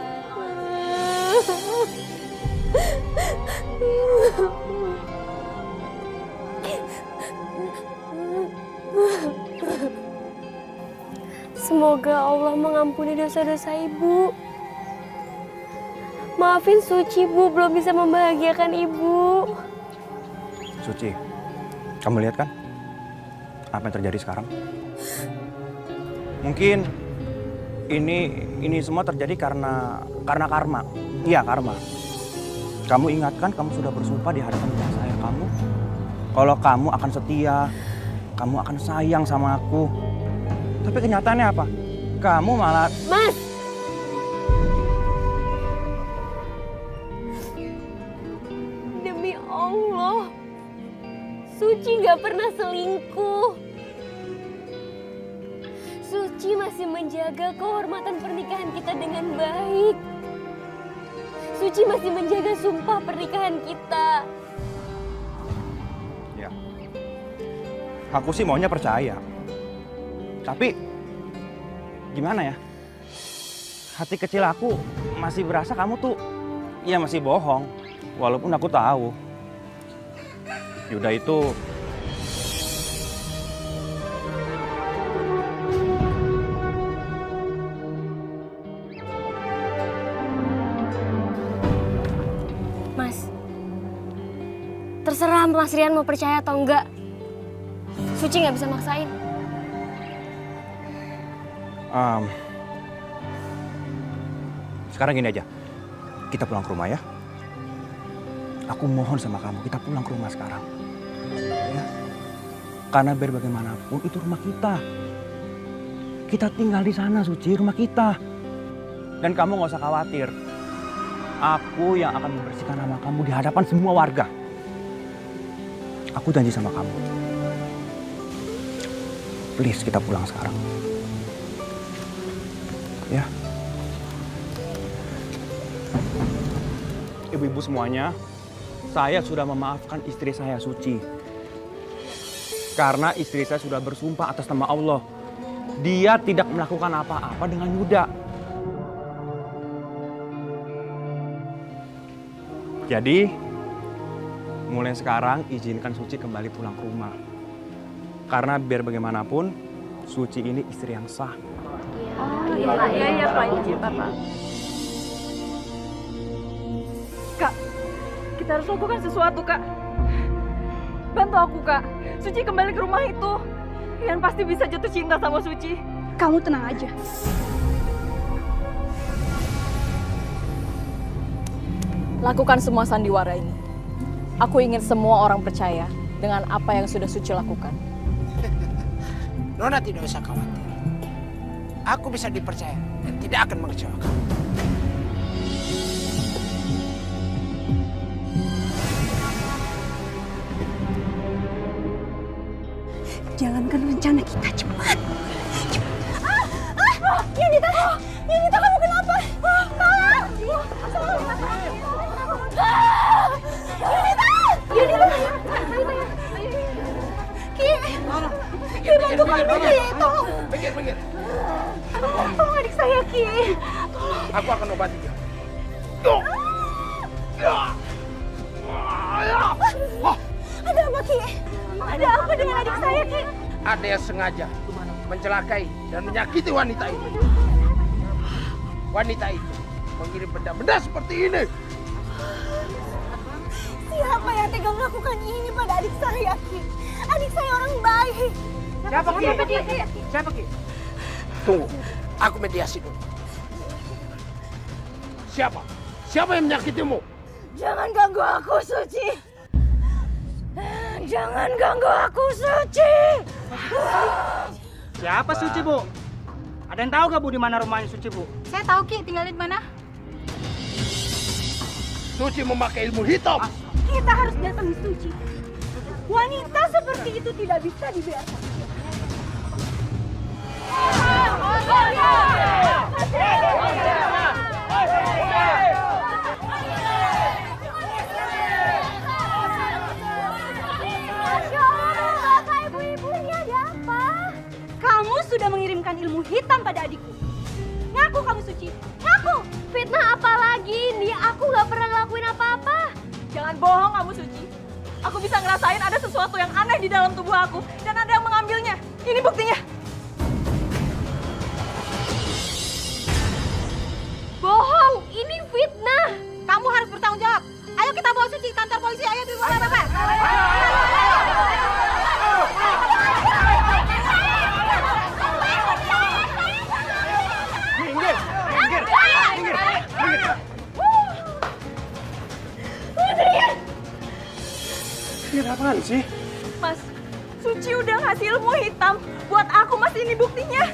Semoga Allah mengampuni dosa-dosa Ibu. Maafin Suci, Bu, belum bisa membahagiakan Ibu. Suci, kamu lihat kan apa yang terjadi sekarang? Mungkin ini semua terjadi karena karma. Iya, karma. Kamu ingat kan, kamu sudah bersumpah di hadapan saya kamu kalau kamu akan setia, kamu akan sayang sama aku. Tapi kenyataannya apa? Kamu malah... Mas! Demi Allah, Suci gak pernah selingkuh. Suci masih menjaga kehormatan pernikahan kita dengan baik. Suci masih menjaga sumpah pernikahan kita. Ya, aku sih maunya percaya. Tapi gimana ya? Hati kecil aku masih berasa kamu tuh ya masih bohong. Walaupun aku tahu Yuda itu Mas, terserah Mas Rian mau percaya atau enggak. Suci gak bisa maksain. Sekarang gini aja, kita pulang ke rumah ya. Aku mohon sama kamu, kita pulang ke rumah sekarang. Ya. Karena biar bagaimanapun itu rumah kita. Kita tinggal di sana, Suci, rumah kita. Dan kamu gak usah khawatir. Aku yang akan membersihkan nama kamu di hadapan semua warga. Aku janji sama kamu. Please, kita pulang sekarang. Ya. Ibu-ibu semuanya, saya sudah memaafkan istri saya, Suci. Karena istri saya sudah bersumpah atas nama Allah. Dia tidak melakukan apa-apa dengan Yuda. Jadi, mulai sekarang izinkan Suci kembali pulang ke rumah. Karena biar bagaimanapun, Suci ini istri yang sah. Iya, Pak. Izin, Bapak. Kak, kita harus lakukan sesuatu, Kak. Bantu aku, Kak. Suci kembali ke rumah itu. Rian pasti bisa jatuh cinta sama Suci. Kamu tenang aja. Lakukan semua sandiwara ini. Aku ingin semua orang percaya dengan apa yang sudah Suci lakukan. Nona tidak usah khawatir. Aku bisa dipercaya dan tidak akan mengecewakan. Jalankan rencana kita cepat. Yanita, kamu kenapa? Tolong! Yanita! Ki! Ki, bantu kami, Ki! Tolong! Minggir. Tolong adik saya, Ki! Aku akan obati dia. Ada apa, Ki? Ada apa dengan adik saya, Ki? Ada yang sengaja mencelakai dan menyakiti wanita itu. Wanita itu mengirim benda-benda seperti ini. Siapa yang tega melakukan ini pada adik saya, Ki? Adik saya orang baik. Siapa, Ki? Siapa, Ki? Tunggu, aku mediasi dulu. Siapa? Siapa yang menyakitimu? Jangan ganggu aku, Suci. Jangan ganggu aku, Suci. Siapa Suci, Bu? Ada yang tahu gak, Bu, di mana rumahnya Suci, Bu? Saya tahu, Ki. Tinggal di mana? Suci memakai ilmu hitam. Kita harus datangi Suci. Wanita seperti itu tidak bisa dibiarkan. Kamu sudah mengirimkan ilmu hitam pada adikku. Ngaku kamu Suci, ngaku. Fitnah apa lagi ini? Aku gak pernah ngelakuin apa-apa. Jangan bohong kamu Suci. Aku bisa ngerasain ada sesuatu yang aneh di dalam tubuh aku dan ada yang mengambilnya. Ini buktinya. Bohong, ini fitnah. Kamu harus bertanggung jawab. Ayo kita bawa Suci ke kantor polisi. Ayo di mana, Bapak? Minggir. Ini apaan sih? Mas, Suci udah ngasih ilmu hitam buat aku, Mas. Ini buktinya.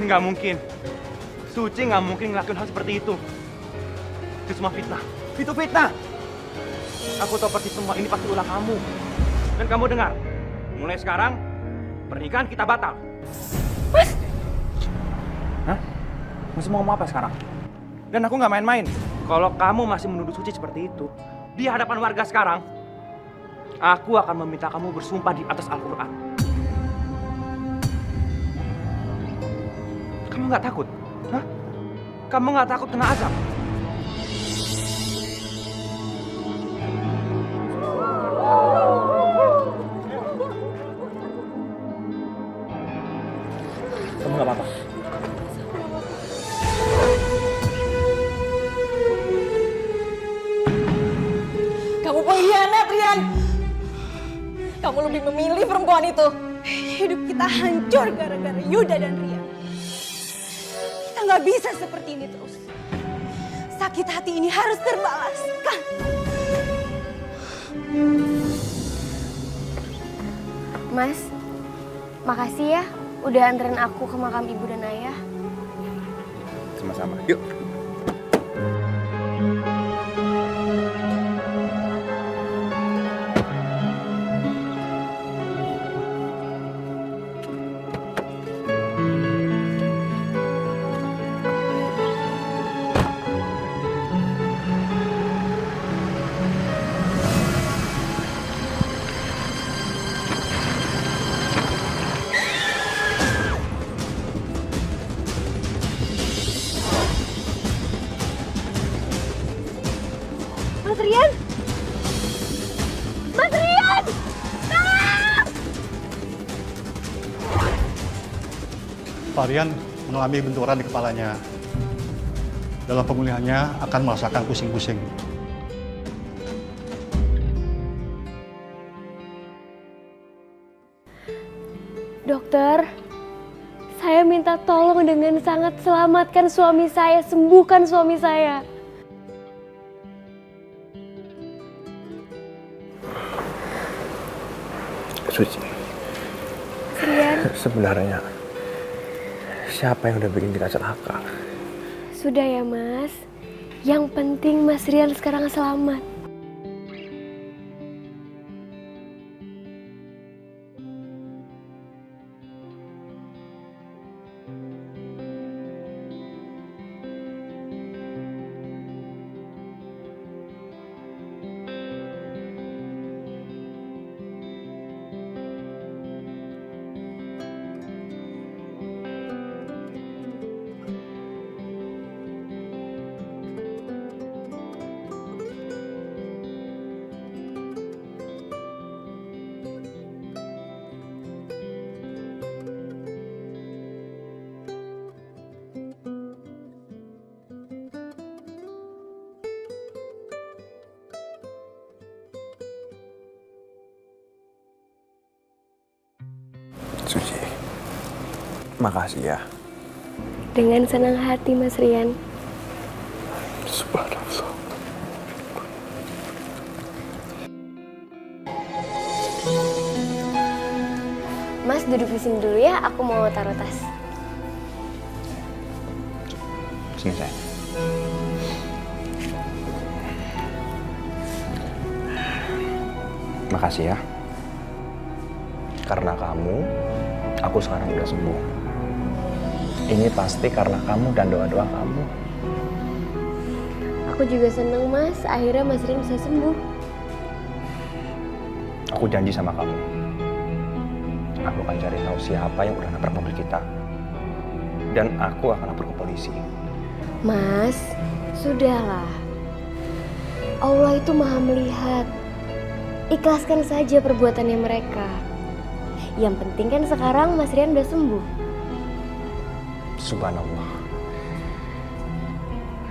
Enggak mungkin. Suci nggak mungkin ngelakuin hal seperti itu. Itu semua fitnah. Itu fitnah. Aku tahu persis semua ini pasti ulah kamu. Dan kamu dengar, mulai sekarang pernikahan kita batal. Mas! Hah? Masih mau ngomong apa sekarang? Dan aku nggak main-main. Kalau kamu masih menuduh Suci seperti itu di hadapan warga sekarang, aku akan meminta kamu bersumpah di atas Al-Quran. Kamu nggak takut? Hah? Kamu nggak takut kena azab? Kamu nggak apa-apa? Kamu pengkhianat, Rian. Kamu lebih memilih perempuan itu. Hidup kita hancur gara-gara Yuda dan Rian. Kita nggak bisa seperti ini terus. Sakit hati ini harus terbalaskan. Mas, makasih ya udah anterin aku ke makam ibu dan ayah. Sama-sama. Yuk. Mas Rian! Mas Rian! Tolong! Varian mengalami benturan di kepalanya. Dalam pemulihannya akan merasakan pusing-pusing. Dokter, saya minta tolong dengan sangat selamatkan suami saya, sembuhkan suami saya. Suci. Rian, Sebenarnya siapa yang udah bikin kita celaka? sudah ya Mas. Yang penting Mas Rian sekarang selamat. Suci, makasih ya. Dengan senang hati Mas Rian. Subhanallah. Mas duduk di sini dulu ya, aku mau taruh tas. Sini sayang. Makasih ya. Karena kamu, aku sekarang udah sembuh. Ini pasti karena kamu dan doa-doa kamu. Aku juga seneng Mas, akhirnya Mas Rian bisa sembuh. Aku janji sama kamu. Aku akan cari tahu siapa yang udah nabrak mobil kita. Dan aku akan lapor ke polisi. Mas, sudahlah. Allah itu maha melihat. Ikhlaskan saja perbuatannya mereka. Yang penting kan sekarang Mas Rian udah sembuh. Subhanallah.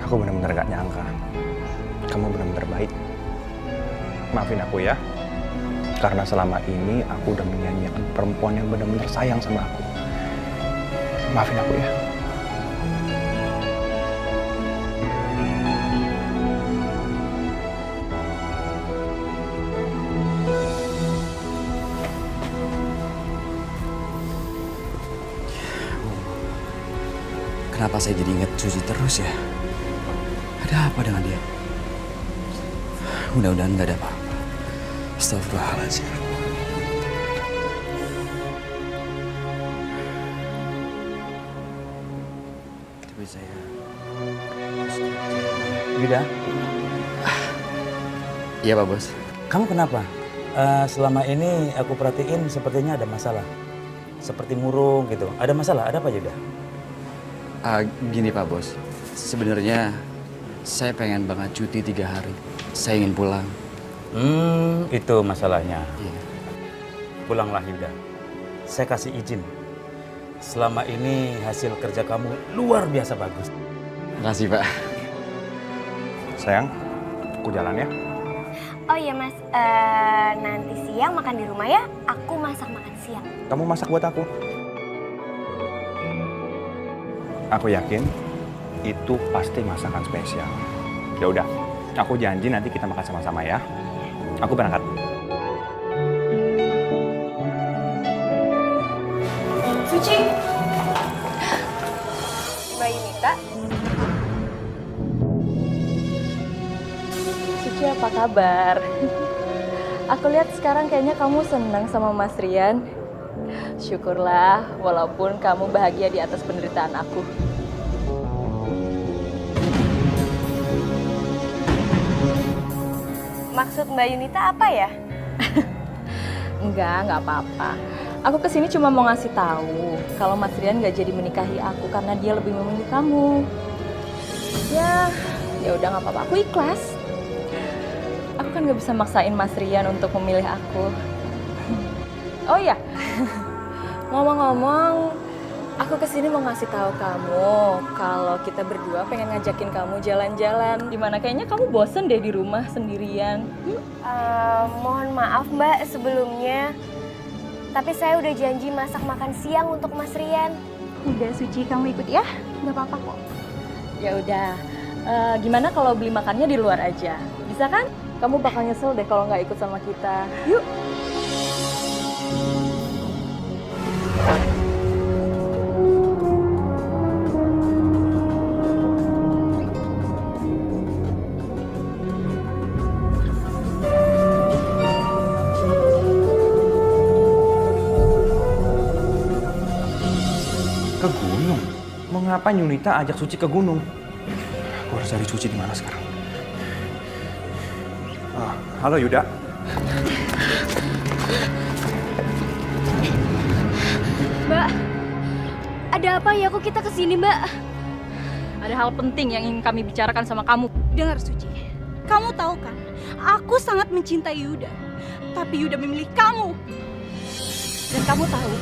Aku benar-benar gak nyangka. Kamu benar-benar baik. Maafin aku ya. Karena selama ini aku udah menyanyiakan perempuan yang benar-benar sayang sama aku. Maafin aku ya. Kenapa saya jadi ingat Suci terus ya? Ada apa dengan dia? Mudah-mudahan nggak ada apa-apa. Astagfirullahaladzim. Tapi saya... Yuda? Iya Pak Bos. Kamu kenapa? Selama ini aku perhatiin sepertinya ada masalah. Seperti murung gitu. Ada masalah? Ada apa Yuda? Gini Pak Bos, sebenarnya saya pengen banget cuti 3 hari. Saya ingin pulang. Itu masalahnya. Iya. Pulanglah Yuda. Saya kasih izin. Selama ini hasil kerja kamu luar biasa bagus. Makasih Pak. Sayang, aku jalan ya. Oh iya Mas, nanti siang makan di rumah ya. Aku masak makan siang. Kamu masak buat aku. Aku yakin itu pasti masakan spesial. Ya udah, aku janji nanti kita makan sama-sama ya. Aku berangkat. Suci. Mbak Yunita. Suci apa kabar? Aku lihat sekarang kayaknya kamu senang sama Mas Rian. Syukurlah, walaupun kamu bahagia di atas penderitaan aku. Maksud Mbak Yunita apa ya? Nggak apa-apa. Aku kesini cuma mau ngasih tahu kalau Mas Rian nggak jadi menikahi aku karena dia lebih memilih kamu. Ya udah nggak apa-apa. Aku ikhlas. Aku kan nggak bisa maksain Mas Rian untuk memilih aku. Oh iya, ngomong-ngomong, aku kesini mau ngasih tahu kamu kalau kita berdua pengen ngajakin kamu jalan-jalan. Gimana? Kayaknya kamu bosen deh di rumah sendirian. Mohon maaf Mbak sebelumnya. Tapi saya udah janji masak makan siang untuk Mas Rian. Udah Suci, kamu ikut ya? Nggak apa-apa kok. Ya udah, gimana kalau beli makannya di luar aja? Bisa kan? Kamu bakal nyesel deh kalau nggak ikut sama kita. Yuk. Ke gunung? Mau ngapain Yunita ajak Suci ke gunung? Aku harus cari Suci di mana sekarang. Halo Yuda. Mbak, ada apa ya? Kok kita kesini Mbak? Ada hal penting yang ingin kami bicarakan sama kamu. Dengar Suci, kamu tahu kan, aku sangat mencintai Yuda. Tapi Yuda memilih kamu. Dan kamu tahu,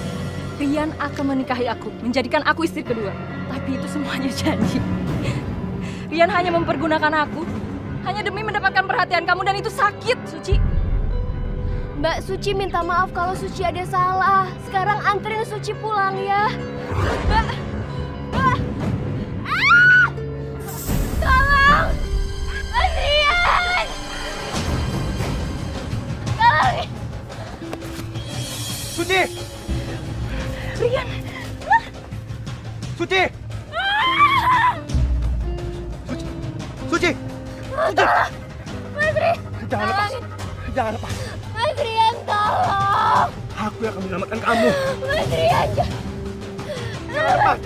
Rian akan menikahi aku, menjadikan aku istri kedua. Tapi itu semuanya janji. Rian hanya mempergunakan aku, hanya demi mendapatkan perhatian kamu, dan itu sakit, Suci. Mbak Suci minta maaf kalau Suci ada salah. Sekarang anterin Suci pulang ya. Mbak. Tolong. Mas Rian. Tolong. Suci! Rian. Suci! Suci! Suci! Mas Rian. Jangan lepas. Jangan lepas. Mas Rian, tolong. Aku yang akan menyelamatkan kamu. Mas Rian, Mas.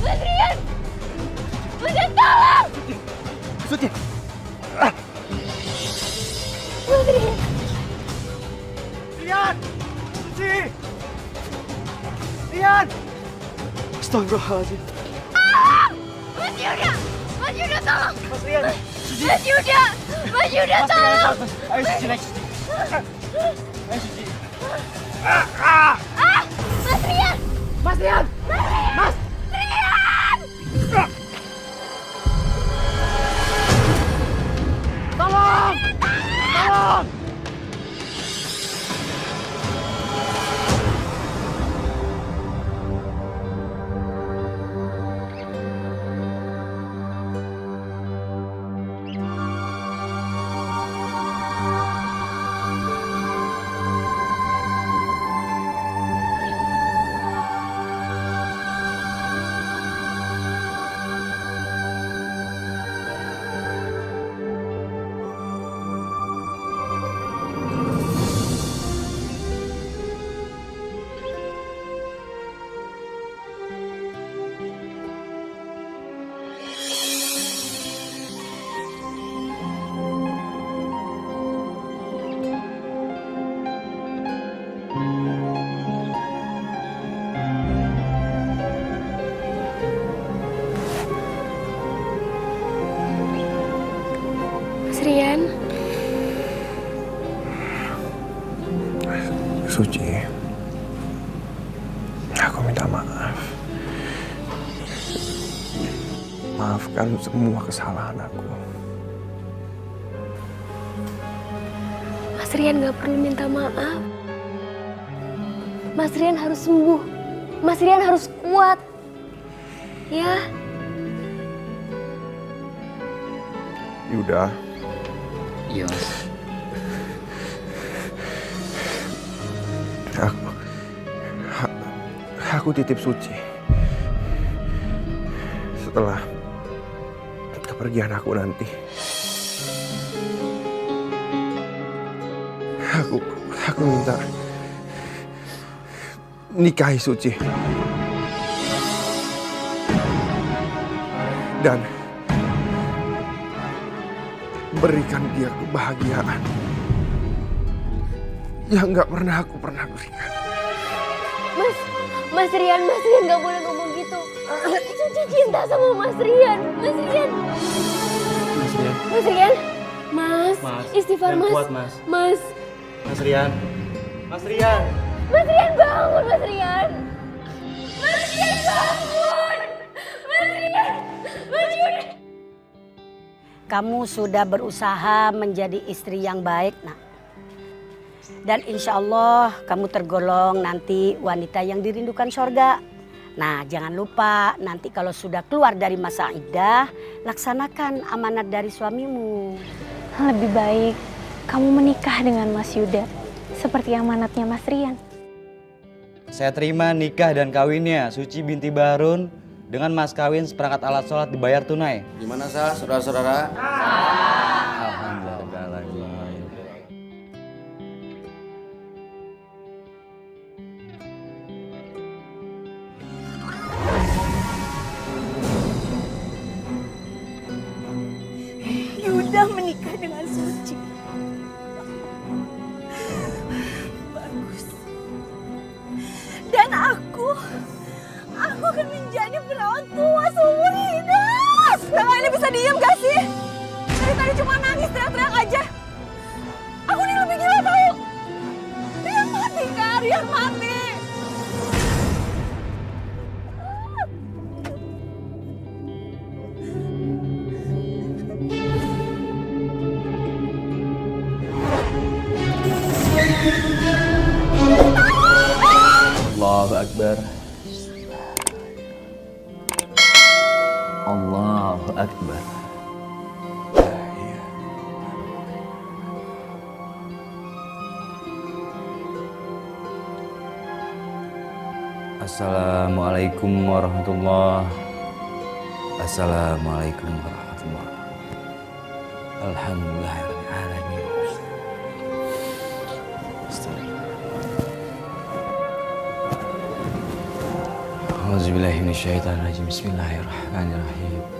Mas Rian. Mas Rian, tolong. Suci. Mas Rian. Rian. Suci. Rian. Astagfirullahaladzim. Mas Yuda. Mas Yuda, tolong. Mas Rian. Mas Yuda. Mas Yuda, tolong. Ayo Suci, naik Suci. Ayo Suci. Mas Rian. Mas Rian. Mas. Rian. Tolong. Tolong. Mas Rian. Suci, aku minta maaf. Maafkan semua kesalahan aku. Mas Rian gak perlu minta maaf. Mas Rian harus sembuh. Mas Rian harus kuat. Ya. Yuda. Iya. Aku titip Suci. Setelah kepergian aku nanti. Aku minta nikahi Suci. Dan berikan dia kebahagiaan yang gak pernah aku berikan. Mas Rian gak boleh ngomong gitu. Suci cinta sama Mas Rian. Mas Rian. Mas Rian. Mas. Istighfar Mas. Kuat, Mas. Mas. Mas Rian. Mas Rian. Mas Rian bangun, Mas Rian. Mas Rian bangun. Mas Rian. Mas Rian. Kamu sudah berusaha menjadi istri yang baik, nak. Dan insya Allah kamu tergolong nanti wanita yang dirindukan sorga. Nah, jangan lupa nanti kalau sudah keluar dari masa iddah, laksanakan amanat dari suamimu. Lebih baik kamu menikah dengan Mas Yuda, seperti amanatnya Mas Rian. Saya terima nikah dan kawinnya Suci binti Bahrun dengan mas kawin seperangkat alat sholat dibayar tunai. Gimana sah, saudara-saudara? Alhamdulillah. Yuda menikah dengan Suci. Bagus. Dan aku akan menjadi perawat tua seumur hidup. Kakak ini bisa diem gak sih? Dari tadi cuma nangis teriak-teriak aja. Aku ini lebih gila tau. Rian mati Kak, Rian mati. Allahu Akbar. Allahu Akbar. Assalamualaikum warahmatullahi. Assalamualaikum warahmatullahi. Alhamdulillahirrahmanirrahim. Auzubillahi minasyaitonirrajim. Bismillahirrahmanirrahim.